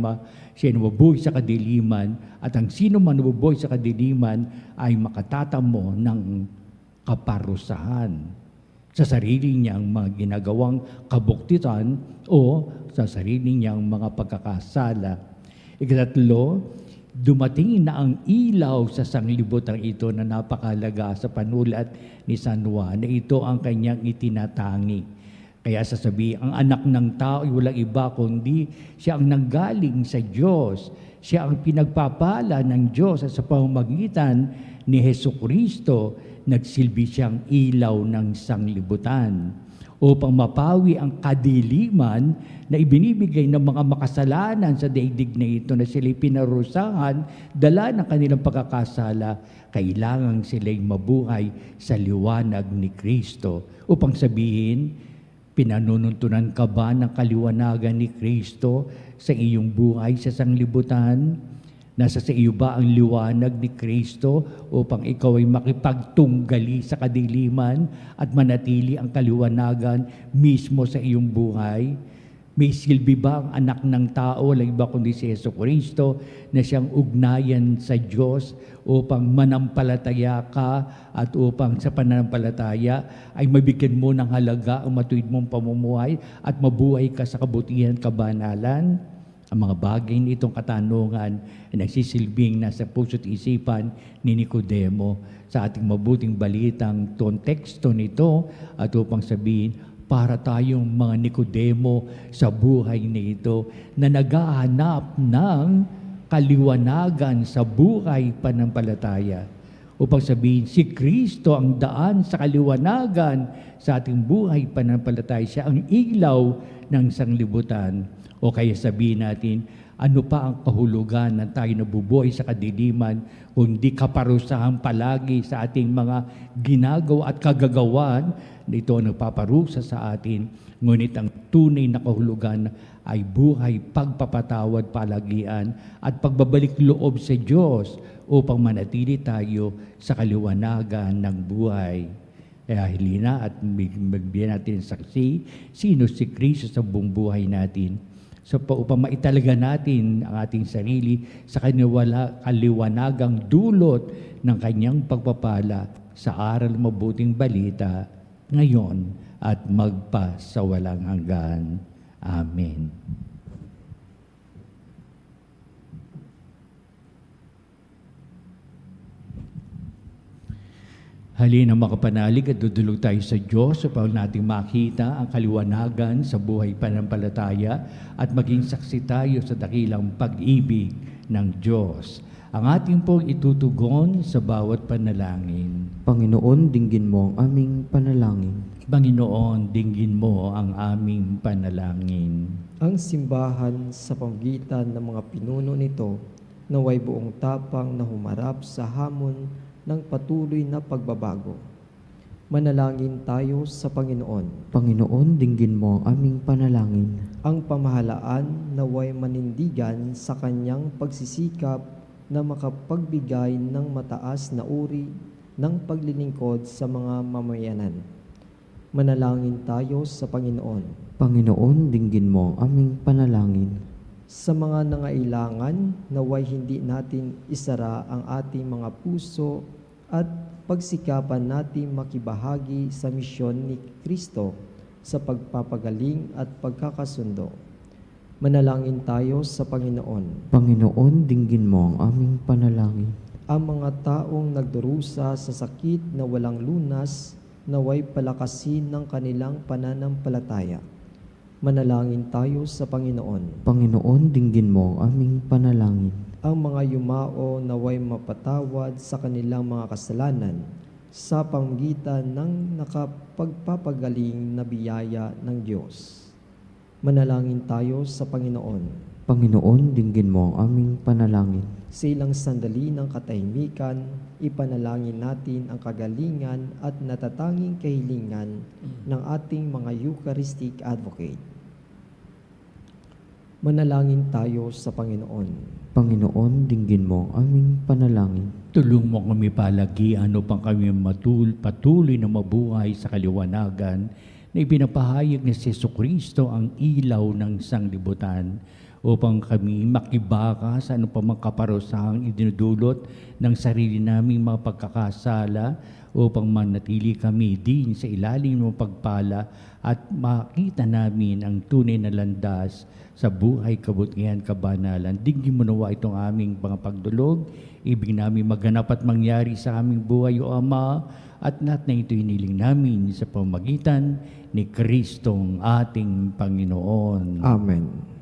mabubuhay sa kadiliman at ang sino man nabubuhay sa kadiliman ay makatatamo ng kaparusahan sa sarili niyang mga ginagawang kabuktitan o sa sarili niyang mga pagkakasala. Ikatatlo, dumating na ang ilaw sa sanglibutang ito na napakalaga sa panulat ni San Juan na ito ang kanyang itinatangi. Kaya sasabihin, ang anak ng tao ay walang iba kundi siya ang nanggaling sa Diyos. Siya ang pinagpapala ng Diyos at sa pamamagitan ni Jesucristo, nagsilbi siyang ilaw ng sanglibutan upang mapawi ang kadiliman na ibinibigay ng mga makasalanan sa daigdig na ito na sila'y pinarusahan, dala ng kanilang pagkakasala, kailangan sila'y mabuhay sa liwanag ni Kristo. Upang sabihin, pinanununtunan ka ba ng kaliwanagan ni Kristo sa iyong buhay sa sanglibutan? Nasa sa iyo ba ang liwanag ni Kristo upang ikaw ay makipagtunggali sa kadiliman at manatili ang kaliwanagan mismo sa iyong buhay? May silbi ba ang anak ng tao, walang iba kundi si Jesucristo, na siyang ugnayan sa Diyos upang manampalataya ka at upang sa pananampalataya ay mabigyan mo ng halaga ang matuwid mong pamumuhay at mabuhay ka sa kabutihan, kabanalan? Ang mga bagay nitong katanungan ay nagsisilbing nasa puso't isipan ni Nicodemo sa ating mabuting balitang konteksto nito at upang sabihin, para tayong mga Nicodemo sa buhay na ito na naghahanap ng kaliwanagan sa buhay pananampalataya. Upang sabihin, si Kristo ang daan sa kaliwanagan sa ating buhay pananampalataya. Siya ang ilaw ng sanglibutan. O kaya sabihin natin, ano pa ang kahulugan na tayo nabubuhay sa kadiliman kundi kaparusahan palagi sa ating mga ginagawa at kagagawan na ito ang nagpaparusa sa atin. Ngunit ang tunay na kahulugan ay buhay, pagpapatawad palagian at pagbabalik loob sa Diyos upang manatili tayo sa kaliwanagan ng buhay. Kaya hilina at magbigyan natin saksi, sino si Kristo sa buong buhay natin. So upang maitalaga natin ang ating sarili sa kaliwanagang dulot ng kanyang pagpapala sa aral mabuting balita ngayon at magpasawalang hanggan. Amen. Halina makapanalig at dudulog tayo sa Diyos upang nating makita ang kaliwanagan sa buhay pananampalataya at maging saksi tayo sa dakilang pag-ibig ng Diyos. Ang ating pong itutugon sa bawat panalangin. Panginoon, dinggin mo ang aming panalangin. Panginoon, dinggin mo ang aming panalangin. Ang simbahan sa pamamagitan ng mga pinuno nito naway buong tapang na humarap sa hamon ng patuloy na pagbabago. Manalangin tayo sa Panginoon. Panginoon, dinggin mo ang aming panalangin. Ang pamahalaan naway manindigan sa kanyang pagsisikap na makapagbigay ng mataas na uri ng paglilingkod sa mga mamayanan. Manalangin tayo sa Panginoon. Panginoon, dinggin mo ang aming panalangin. Sa mga nangailangan, naway hindi natin isara ang ating mga puso at pagsikapan natin makibahagi sa misyon ni Kristo sa pagpapagaling at pagkakasundo. Manalangin tayo sa Panginoon. Panginoon, dinggin mo ang aming panalangin. Ang mga taong nagdurusa sa sakit na walang lunas, naway palakasin ng kanilang pananampalataya. Manalangin tayo sa Panginoon. Panginoon, dinggin mo ang aming panalangin. Ang mga yumao naway mapatawad sa kanilang mga kasalanan sa pamamagitan ng nakapagpapagaling na biyaya ng Diyos. Manalangin tayo sa Panginoon. Panginoon, dinggin mo ang aming panalangin. Sa ilang sandali ng katahimikan, ipanalangin natin ang kagalingan at natatanging kahilingan ng ating mga Eucharistic Advocate. Manalangin tayo sa Panginoon. Panginoon, dinggin mo ang aming panalangin. Tulong mo kami palagian upang kami patuloy na mabuhay sa kaliwanagan na ipinapahayag ni Jesucristo ang ilaw ng sanglibutan upang kami makibaka sa anumang kaparusahang idinudulot ng sarili naming mga pagkakasala upang manatili kami din sa ilalim ng pagpala at makita namin ang tunay na landas sa buhay, kabutihan, kabanalan. Dinggin mo nawa itong aming mga pagdulog, ibig namin maganap at mangyari sa aming buhay, O Ama, at lahat na ito iniling namin sa pamamagitan ni Kristong ating Panginoon. Amen.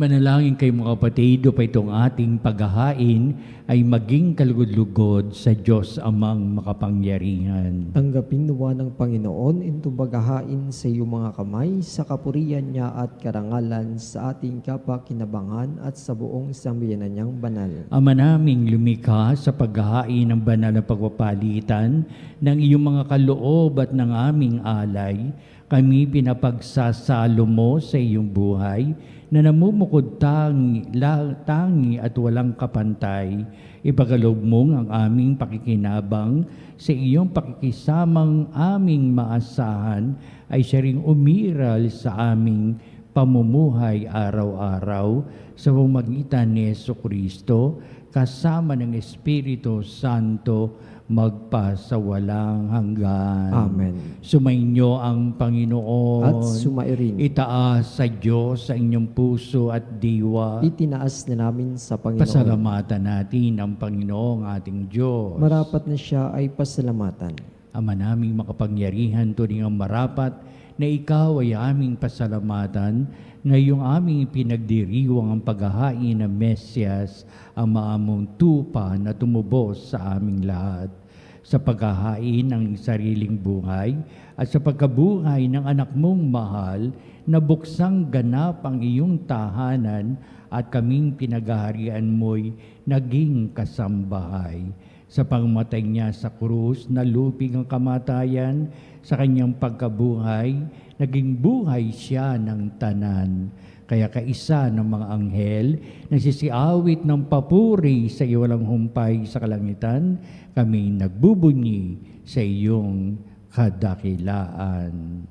Manalangin kayo mga kapatid, upang itong ating paghahain ay maging kalugod-lugod sa Diyos Amang makapangyarihan. Tanggapin nawa ng Panginoon itong paghahain sa iyong mga kamay sa kapurihan niya at karangalan sa ating kapakinabangan at sa buong sambayanan niyang banal. Ama naming lumikha sa paghahain ng banal na pagpapalitan ng iyong mga kaloob at ng aming alay, kami pinapagsasalo mo sa iyong buhay na namumukod tangi at walang kapantay. Ipagkaloob mo ang aming pakikinabang sa iyong pakikisamang aming maasahan ay siya ring umiral sa aming pamumuhay araw-araw sa pamamagitan ni Jesucristo kasama ng Espiritu Santo magpa sa walang hanggan. Amen. Sumainyo ang Panginoon. At sumairin. Itaas sa Diyos sa inyong puso at diwa. Itinaas na namin sa Panginoon. Pasalamatan natin ang Panginoong ating Diyos. Marapat na siya ay pasalamatan. Ama naming makapangyarihan, turing ang marapat na ikaw ay aming pasalamatan ngayong aming pinagdiriwang ang paghahain ng Mesyas, ang maamong tupa na tumubos sa aming lahat, sa paghahain ng sariling buhay at sa pagkabuhay ng anak mong mahal na buksang ganap ang iyong tahanan at kaming pinaghaharian mo'y naging kasambahay. Sa pangmatay niya sa krus, nalupig ang kamatayan, sa kanyang pagkabuhay, naging buhay siya ng tanan. Kaya kaisa ng mga anghel, nagsisiawit ng papuri sa iwalang humpay sa kalangitan, kami nagbubunyi sa iyong kadakilaan.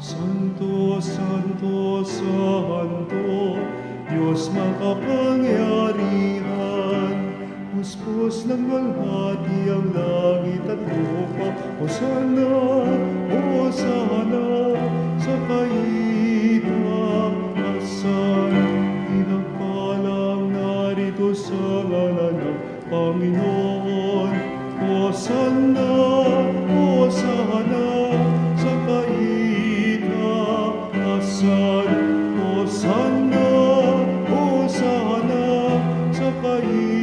Santo, Santo, Santo, Diyos makapangyarihan, puspos ng walhati ang langit at lupa. Hosana, Hosana, sa kaitaasan. Pinagpalang narito sa ngalan ng Panginoon. Hosana, Hosana, sa kaitaasan. Hosana, Hosana, sa kaitaasan.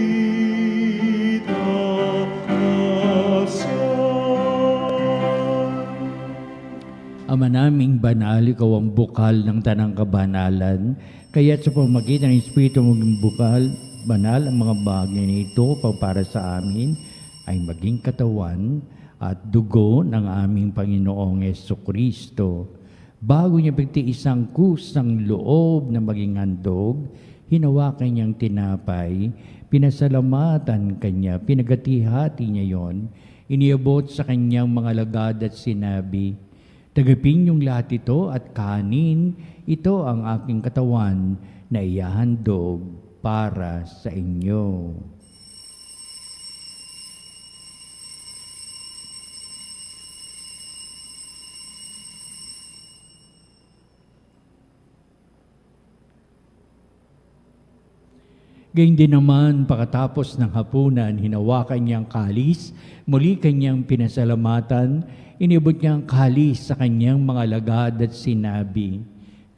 Ama naming banal, ikaw ang bukal ng tanang kabanalan, kaya't sa pamagitan ng Espiritu mong bukal, banal ang mga bagay na ito para sa amin ay maging katawan at dugo ng aming Panginoong Jesucristo. Bago niya pagtiis ang kusang loob na maging handog, hinawakan niyang tinapay, pinasalamatan kanya, pinagati-hati niya yon, iniabot sa kanyang mga lagad at sinabi, "Tagapin niyong lahat ito at kanin, ito ang aking katawan na ihahandog para sa inyo." Gayun din naman, pagkatapos ng hapunan, hinawakan niyang kalis, muli kanyang pinasalamatan, inibot niya ang kalis sa kanyang mga lagad at sinabi,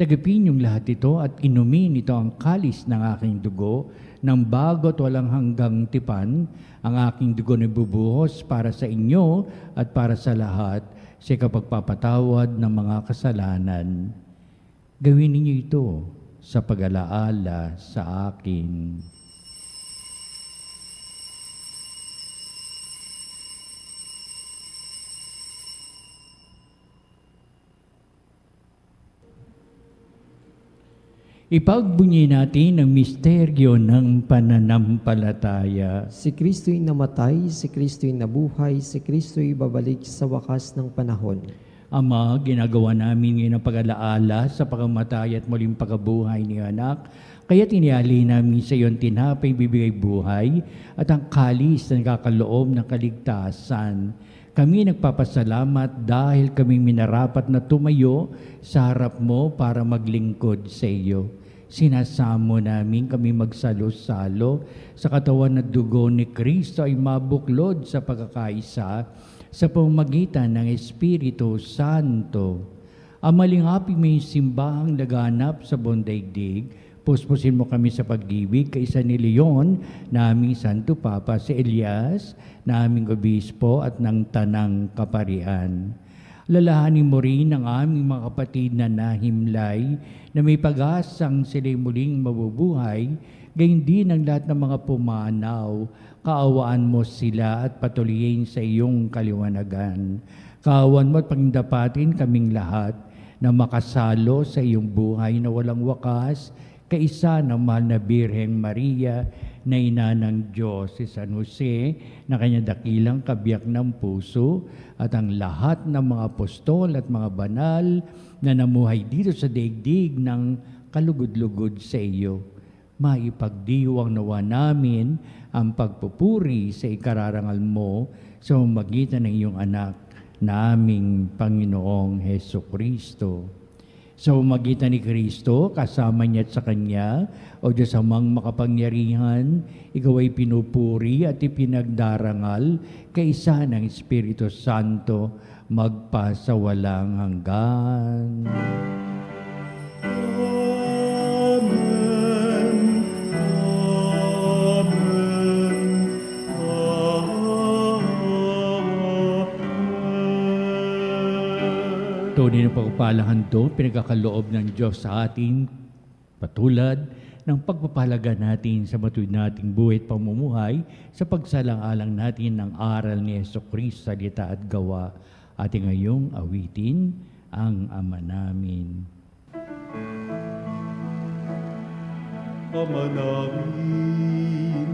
"Tagapin niyong lahat ito at inumin ito ang kalis ng aking dugo, ng bago at walang hanggang tipan, ang aking dugo na bubuhos para sa inyo at para sa lahat sa kapagpapatawad ng mga kasalanan. Gawin ninyo ito sa pag-alaala sa akin." Ipagbunyi natin ang misteryo ng pananampalataya. Si Kristo'y namatay, si Kristo'y nabuhay, si Kristo'y babalik sa wakas ng panahon. Ama, ginagawa namin ngayon ang pag-alaala sa pagkamatay at muling pagkabuhay ni anak, kaya tiniali namin sa iyon tinapay bibigay buhay at ang kalis na nakakaloob ng kaligtasan. Kami nagpapasalamat dahil kami minarapat na tumayo sa harap mo para maglingkod sa iyo. Sinasamo namin kami magsalo-salo sa katawan at dugo ni Kristo ay mabuklod sa pagkakaisa sa pamamagitan ng Espiritu Santo. Amalingapin mo yung simbahang laganap sa buong daigdig. Puspusin mo kami sa pag-ibig kaysa ni Leon, naming Santo Papa, si Elias, naming Obispo at ng Tanang Kaparian. Lalahanin mo rin ang aming mga kapatid na nahimlay na may pag-asang sila'y muling mabubuhay, gayon din ang lahat ng mga pumanaw. Kaawaan mo sila at patuloyin sa iyong kaliwanagan. Kaawaan mo at pagdapatin kaming lahat na makasalo sa iyong buhay na walang wakas, kaisa ng mahal na Birheng Maria, na ina ng Diyos, si San Jose, na kanya dakilang kabiyak ng puso, at ang lahat ng mga apostol at mga banal na namuhay dito sa daigdig ng kalugod-lugod sa iyo. Maipagdiwang nawa namin ang pagpupuri sa ikararangal mo sa magitan ng iyong anak na aming Panginoong Hesukristo. Sa pamamagitan ni Kristo, kasama niya at sa Kanya, o Diyos amang makapangyarihan, ikaw ay pinupuri at ipinagdarangal kaisa ng Espiritu Santo, magpasawalang hanggan. Amen. Amen. Amen. Tunay na pagpapalang handog, pinagkakaloob ng Diyos sa atin, patulad ng pagpapalaga natin sa matuwid nating buhay at pamumuhay sa pagsalang-alang natin ng aral ni Jesucristo, salita at gawa. Ating ngayong awitin ang Ama namin. Ama namin,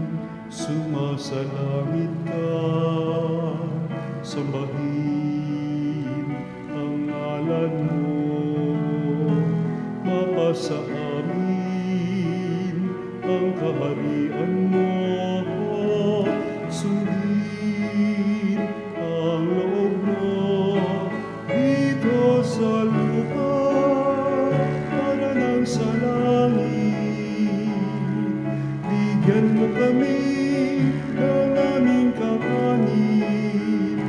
sumasalangit ka, sambahin ang ngalan mo, mapasa amin ang kaharian mo, sundin ang loob mo dito sa lupa para nang sa langit. Bigyan mo kami ng aming kakanin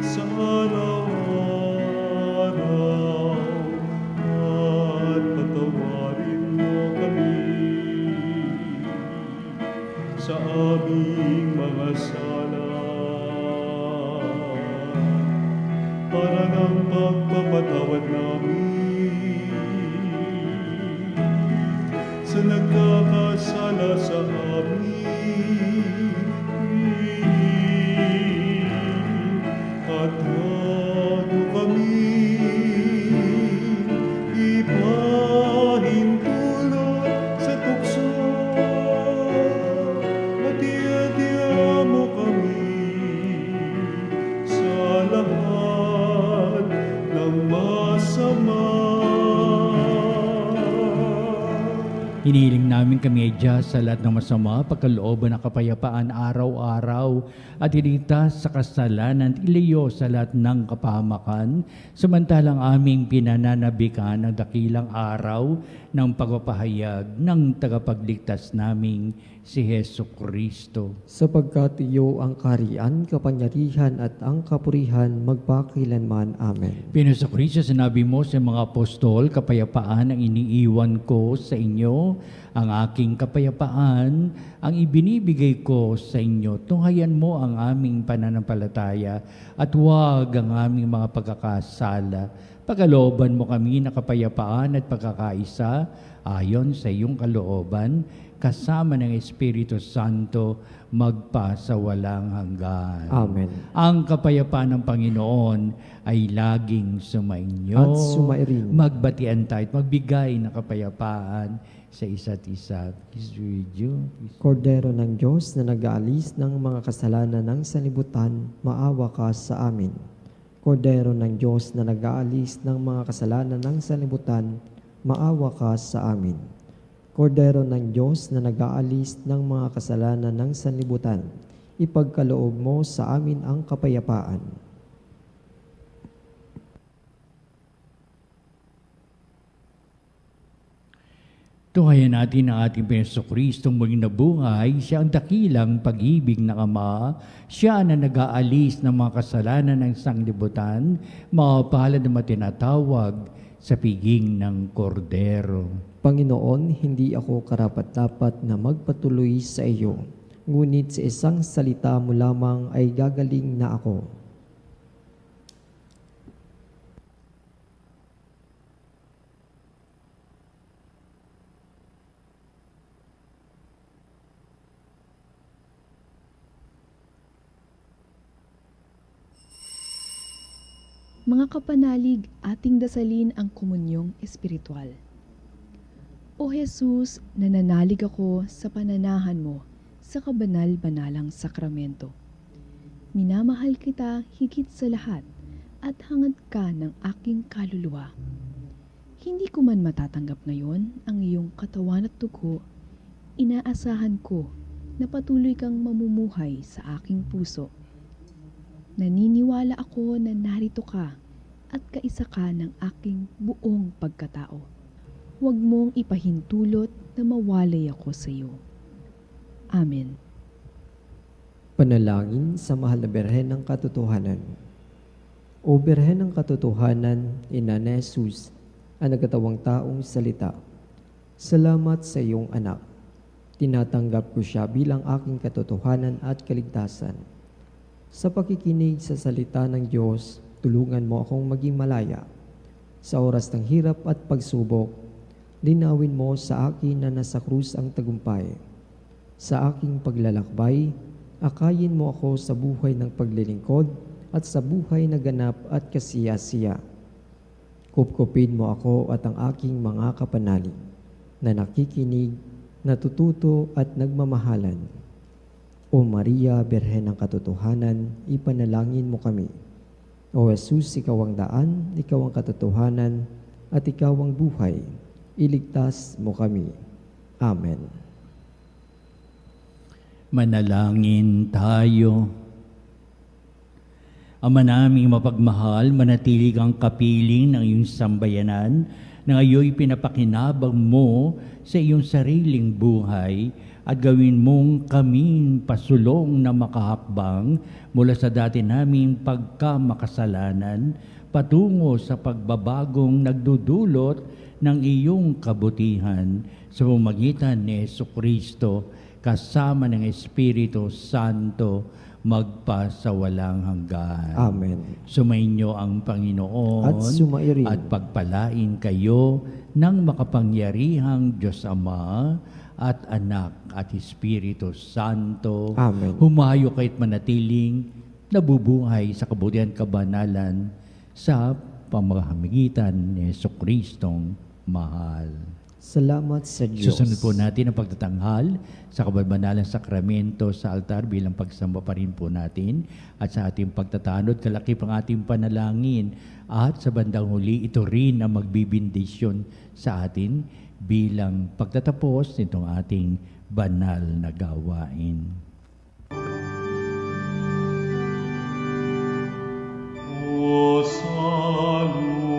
sa araw-araw at patawarin mo kami sa aming mga sala para ng pagpapatawad namin sa nagkakasala sa amin, at huwag mo kami ipahintulot sa tukso, at iadya mo kami sa lahat ng masama. Hinihiling namin kami ay Diyos sa lahat ng masama, pagkalooban ng kapayapaan araw-araw at iligtas sa kasalanan at ilayo sa lahat ng kapahamakan, samantalang aming pinananabikan ang dakilang araw ng pagpapahayag ng tagapagligtas naming si Jesucristo. Sapagkat iyo ang kaharian, kapangyarihan at ang kapurihan magpakilanman. Amen. Pinoso Kristo, sinabi mo sa mga apostol, kapayapaan ang iniiwan ko sa inyo, ang aking kapayapaan ang ibinibigay ko sa inyo. Tunghayan mo ang aming pananampalataya at huwag ang aming mga pagkakasala. Pagkalooban mo kami na kapayapaan at pagkakaisa ayon sa iyong kalooban, kasama ng Espiritu Santo, magpasawalang hanggan. Amen. Ang kapayapaan ng Panginoon ay laging sumainyo. At sumairin. Magbatian tayo at magbigay ng kapayapaan sa isa't isa. Peace be with you. Kordero ng Diyos na nag-aalis ng mga kasalanan ng sanlibutan, maawa ka sa amin. Kordero ng Diyos na nag-aalis ng mga kasalanan ng sanlibutan, maawa ka sa amin. Kordero ng Diyos na nag-aalis ng mga kasalanan ng sanlibutan, ipagkaloob mo sa amin ang kapayapaan. Tunghayan natin ang ating Jesucristong muling nabuhay. Siya ang dakilang pag-ibig ng Ama. Siya na nag-aalis ng mga kasalanan ng sanglibutan, mapalad na matinatawag sa piging ng Kordero. Panginoon, hindi ako karapat-dapat na magpatuloy sa iyo, ngunit sa isang salita mo lamang ay gagaling na ako. Mga kapanalig, ating dasalin ang komunyong espiritual. O Jesus, nananalig ako sa pananahan mo sa kabanal-banalang sakramento. Minamahal kita higit sa lahat at hangad ka ng aking kaluluwa. Hindi ko man matatanggap ngayon ang iyong katawan at dugo, inaasahan ko na patuloy kang mamumuhay sa aking puso. Naniniwala ako na narito ka at kaisa ka ng aking buong pagkatao. Huwag mong ipahintulot na mawalay ako sa iyo. Amen. Panalangin sa mahal na Birhen ng Katotohanan. O Birhen ng Katotohanan, Ina ni Jesus, ang nagkatawang taong salita. Salamat sa iyong anak. Tinatanggap ko siya bilang aking katotohanan at kaligtasan. Sa pakikinig sa salita ng Diyos, tulungan mo akong maging malaya. Sa oras ng hirap at pagsubok, linawin mo sa akin na nasa krus ang tagumpay. Sa aking paglalakbay, akayin mo ako sa buhay ng paglilingkod at sa buhay na ganap at kasiya-siya. Kupkupin mo ako at ang aking mga kapanalig na nakikinig, natututo at nagmamahalan. O Maria, Birhen ng Katotohanan, ipanalangin mo kami. O Jesus, ikaw ang daan, ikaw ang katotohanan, at ikaw ang buhay. Iligtas mo kami. Amen. Manalangin tayo. Ama naming mapagmahal, manatili kang kapiling ng iyong sambayanan na ngayon pinapakinabang mo sa iyong sariling buhay at gawin mong kaming pasulong na makahakbang mula sa dati naming pagkamakasalanan patungo sa pagbabagong nagdudulot ng iyong kabutihan sa pamamagitan ni Jesucristo kasama ng Espiritu Santo magpasawalang hanggan. Amen. Sumainyo ang Panginoon At sumairin. at pagpalain kayo ng makapangyarihang Diyos Ama at Anak at Espiritu Santo. Amen. Humayo kayo't manatiling nabubuhay sa kabutihan kabanalan sa pamamagitan ni Jesucristong mahal. Salamat sa Diyos. Susunod po natin ang pagtatanghal sa kabanalang sakramento sa altar bilang pagsamba pa rin po natin at sa ating pagtatanod, kalakip ang ating panalangin at sa bandang huli, ito rin ang magbibindisyon sa atin bilang pagtatapos nitong ating banal na gawain. O salutaris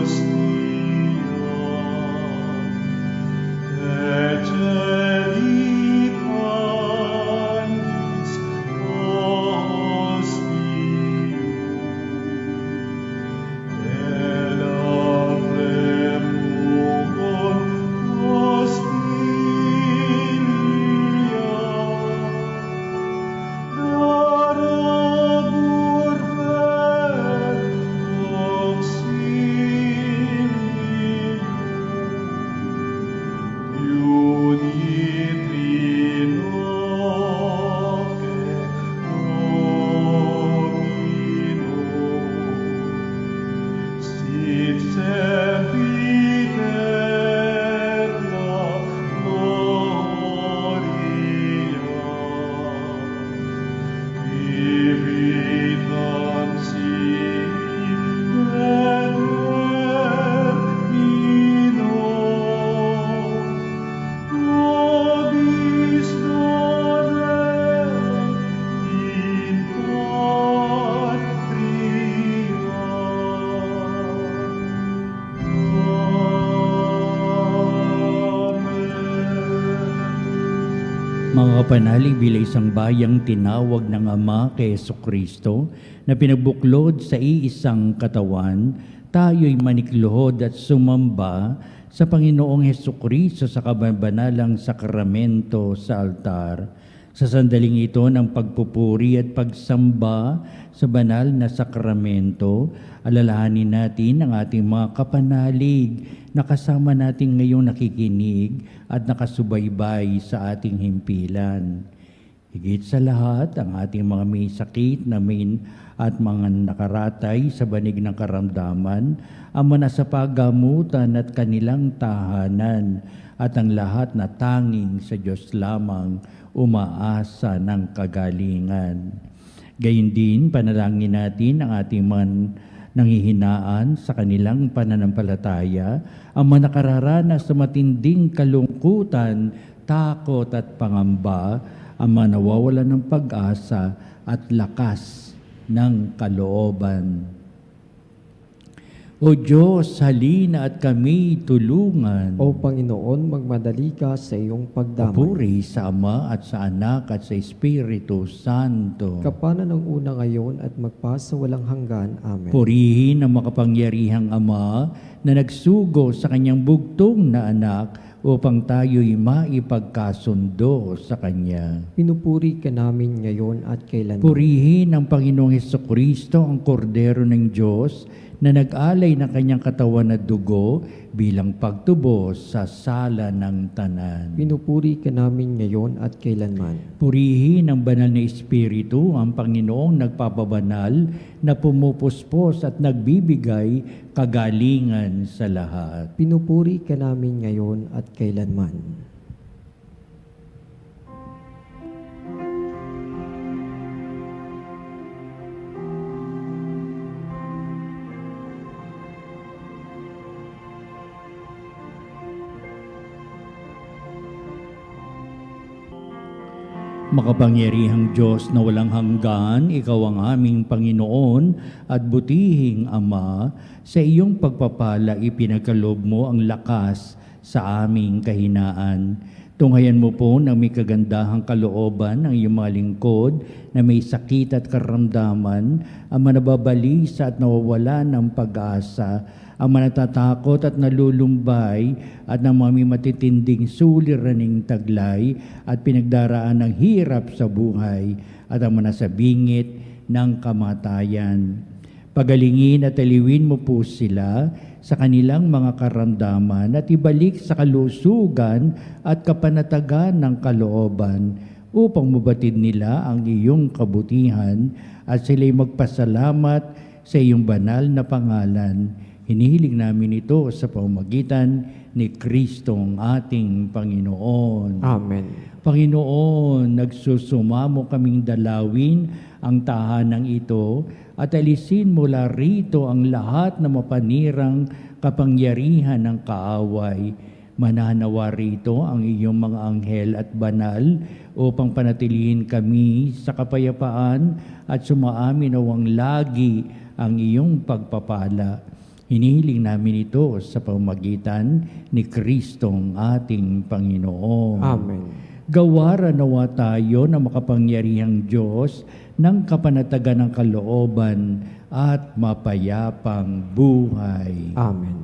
hostia, ecelipanis hostium, elabremur hostilia, Darabur per auxilium, iuditri noce Domino, sit sempiterna gloria. Vivitam sibi termino, nobis dona in patria. Amen. Mga kapanalig, bilang isang bayang tinawag ng Ama kay Jesucristo na pinabuklod sa iisang katawan, tayo'y manikluhod at sumamba sa Panginoong Jesucristo sa kabanalang sakramento sa altar. Sa sandaling ito ng pagpupuri at pagsamba sa banal na sakramento, alalahanin natin ang ating mga kapanalig na kasama natin ngayong nakikinig at nakasubaybay sa ating himpilan. Higit sa lahat, ang ating mga may sakit namin at mga nakaratay sa banig ng karamdaman, ang manasa pagamutan at kanilang tahanan, at ang lahat na tanging sa Diyos lamang umaasa ng kagalingan. Gayun din, panalangin natin ang ating mga nanghihinaan sa kanilang pananampalataya, ang mga nakararanas sa matinding kalungkutan, takot at pangamba, ang mga nawawalan ng pag-asa at lakas ng kalooban. O Diyos, halina at kami tulungan. O Panginoon, magmadali ka sa iyong pagdamay. Papuri sa Ama at sa Anak at sa Espiritu Santo. Kapana ng una ngayon at magpasa walang hanggan. Amen. Purihin ang makapangyarihang Ama na nagsugo sa kanyang bugtong na anak upang tayo'y maipagkasundo sa Kanya. Pinupuri ka namin ngayon at kailanman. Purihin ang Panginoong Hesukristo, ang Kordero ng Diyos, na nag-alay ng kanyang katawan at dugo bilang pagtubos sa sala ng tanan. Pinupuri ka namin ngayon at kailanman. Purihin ang banal na Espiritu, ang Panginoong nagpapabanal na pumupuspos at nagbibigay kagalingan sa lahat. Pinupuri ka namin ngayon at kailanman. Makapangyarihang Diyos na walang hanggan, Ikaw ang aming Panginoon at butihing Ama, sa iyong pagpapala ipinagkaloob mo ang lakas sa aming kahinaan. Tunghayan mo po ng may kagandahang kalooban ng iyong mga lingkod na may sakit at karamdaman, ang manababalisa at nawawala ng pag-asa, ang manatatakot at nalulumbay at ng mga may matitinding suliraning taglay at pinagdaraan ng hirap sa buhay at ang manasabingit ng kamatayan. Pagalingin at aliwin mo po sila sa kanilang mga karamdaman at ibalik sa kalusugan at kapanatagan ng kalooban upang mabatid nila ang iyong kabutihan at sila'y magpasalamat sa iyong banal na pangalan. Hinihiling namin ito sa pamamagitan ni Kristong ating Panginoon. Amen. Panginoon, nagsusumamo kaming dalawin ang tahanang ito at alisin mula rito ang lahat na mapanirang kapangyarihan ng kaaway. Mananawa rito ang iyong mga anghel at banal upang panatilihin kami sa kapayapaan at sumaamin nawang lagi ang iyong pagpapala. Hinihiling namin ito sa pamamagitan ni Kristong ating Panginoon. Amen. Gawaran nawa tayo ng makapangyarihang Diyos ng kapanatagan ng kalooban at mapayapang buhay. Amen.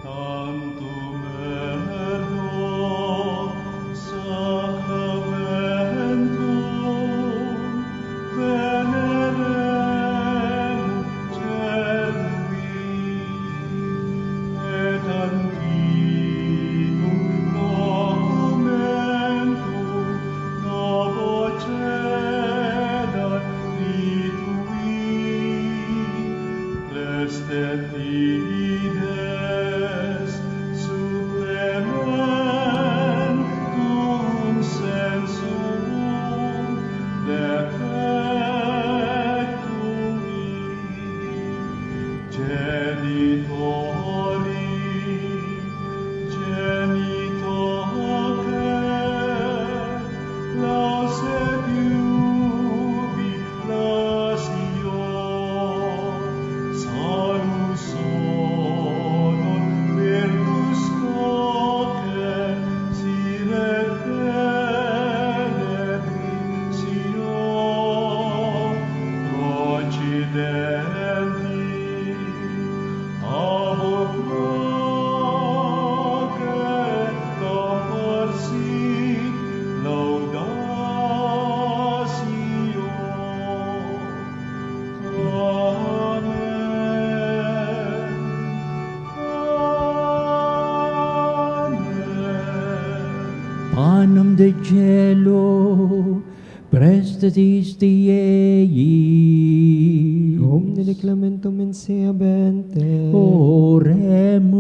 Tantum sacramentum venerem celui et antiquum documentum novo cedat litui restet ides supplementum sensum defectumi genitori genitoque lauset jubilatio salus honor virtus coque sire benedictio procidenti avoc proque comporsit laudatio. Amen. Amen. Panem de cielo, prestatis Dei. Omnine clementum in se abente. Oremus.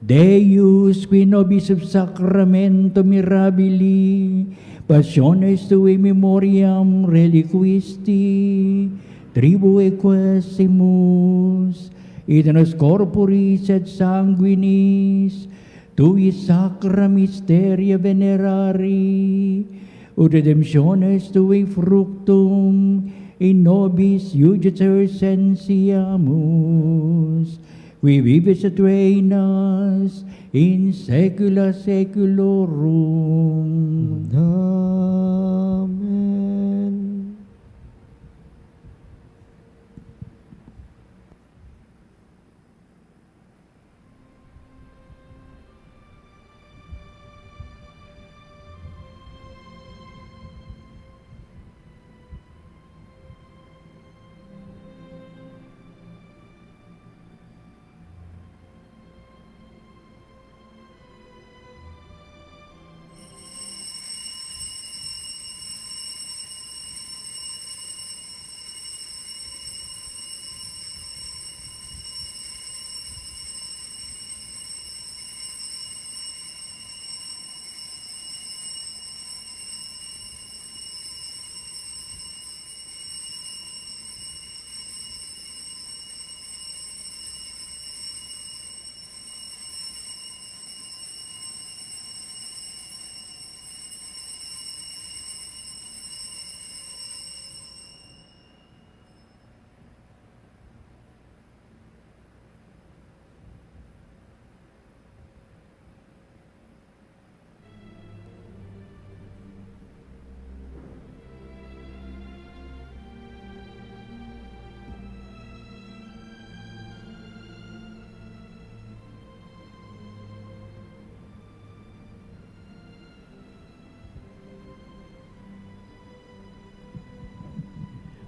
Deus, qui nobis sub sacramento mirabili, passiones tui memoriam reliquisti, tribue quesimus, et nos corporis et sanguinis, tui sacra mysteria venerari, ut redemptiones tui fructum, in nobis iuditor sensiamus, qui vivis et reinas in saecula saeculorum. Amen.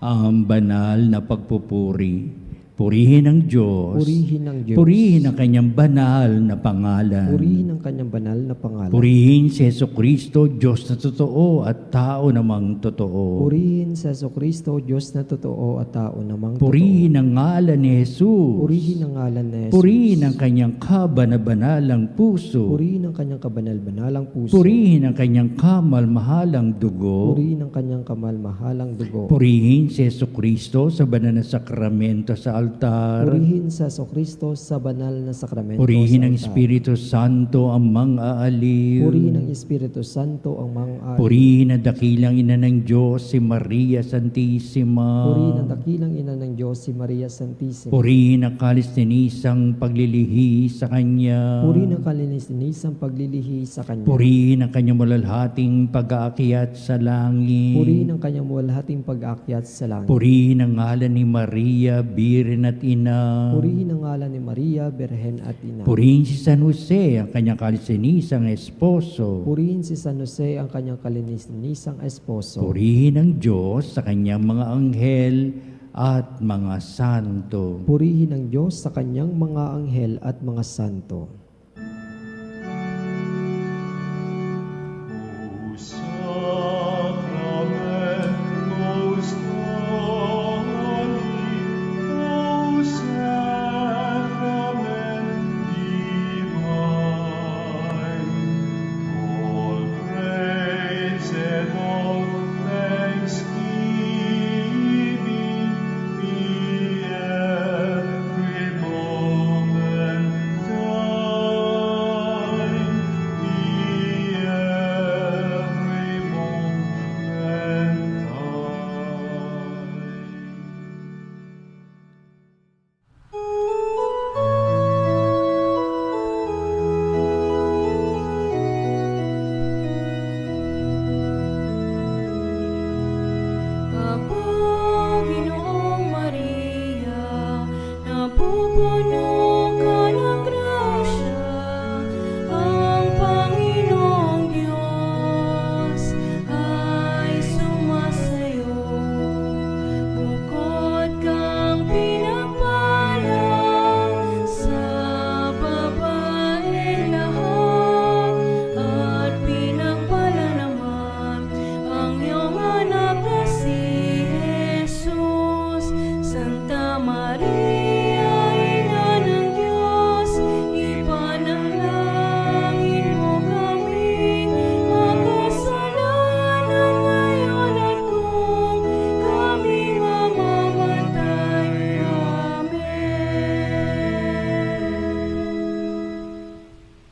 Ang banal na pagpupuri. Purihin ang Diyos. Purihin ang Diyos. Purihin ang kanyang banal na pangalan. Purihin ang kanyang banal na pangalan. Purihin si Jesucristo, Diyos na totoo at tao namang totoo. Purihin sa Jesucristo, Diyos na totoo at tao namang Purihin totoo. ang ngalan ni Jesus. Purihin ang ngalan ni Jesus. Purihin ang kanyang kabanabalang puso. Purihin ang kanyang kabanal-banalang puso. Purihin ang kanyang kamalmahalang dugo. Purihin ang kanyang kamalmahalang dugo. Purihin si Jesucristo sa banal na sakramento sa altar. Purihin sa Jesucristo sa banal na sakramento Purihin sa ang altar. Espiritu Santo ang mang-aaliw. Purihin ang Espiritu Santo ang mga Purihin ang dakilang ina ng Diyos, si Maria Santissima. Purihin ang dakilang ina ng Diyos, si Maria Santissima. Purihin ang kalisteniisang paglilihi sa Kanya. Purihin ang kalininisang paglilihi sa Kanya. Purihin ang Kanyang malalhating pag-aakyat sa langit. Purihin ang kanyang walhating pag-aakyat sa langit. Purihin ang ngalan ni Maria, Birhen at Ina. Purihin ang ngalan ni Maria, Berhen at Ina. Purihin si San Jose, ang kanyang kalisteniisang esposo. Purihin si San Jose, ang kanyang kalininisang esposo. Purihin ang Diyos sa kanyang mga anghel at mga santo. Purihin ang Diyos sa kanyang mga anghel at mga santo. Maria.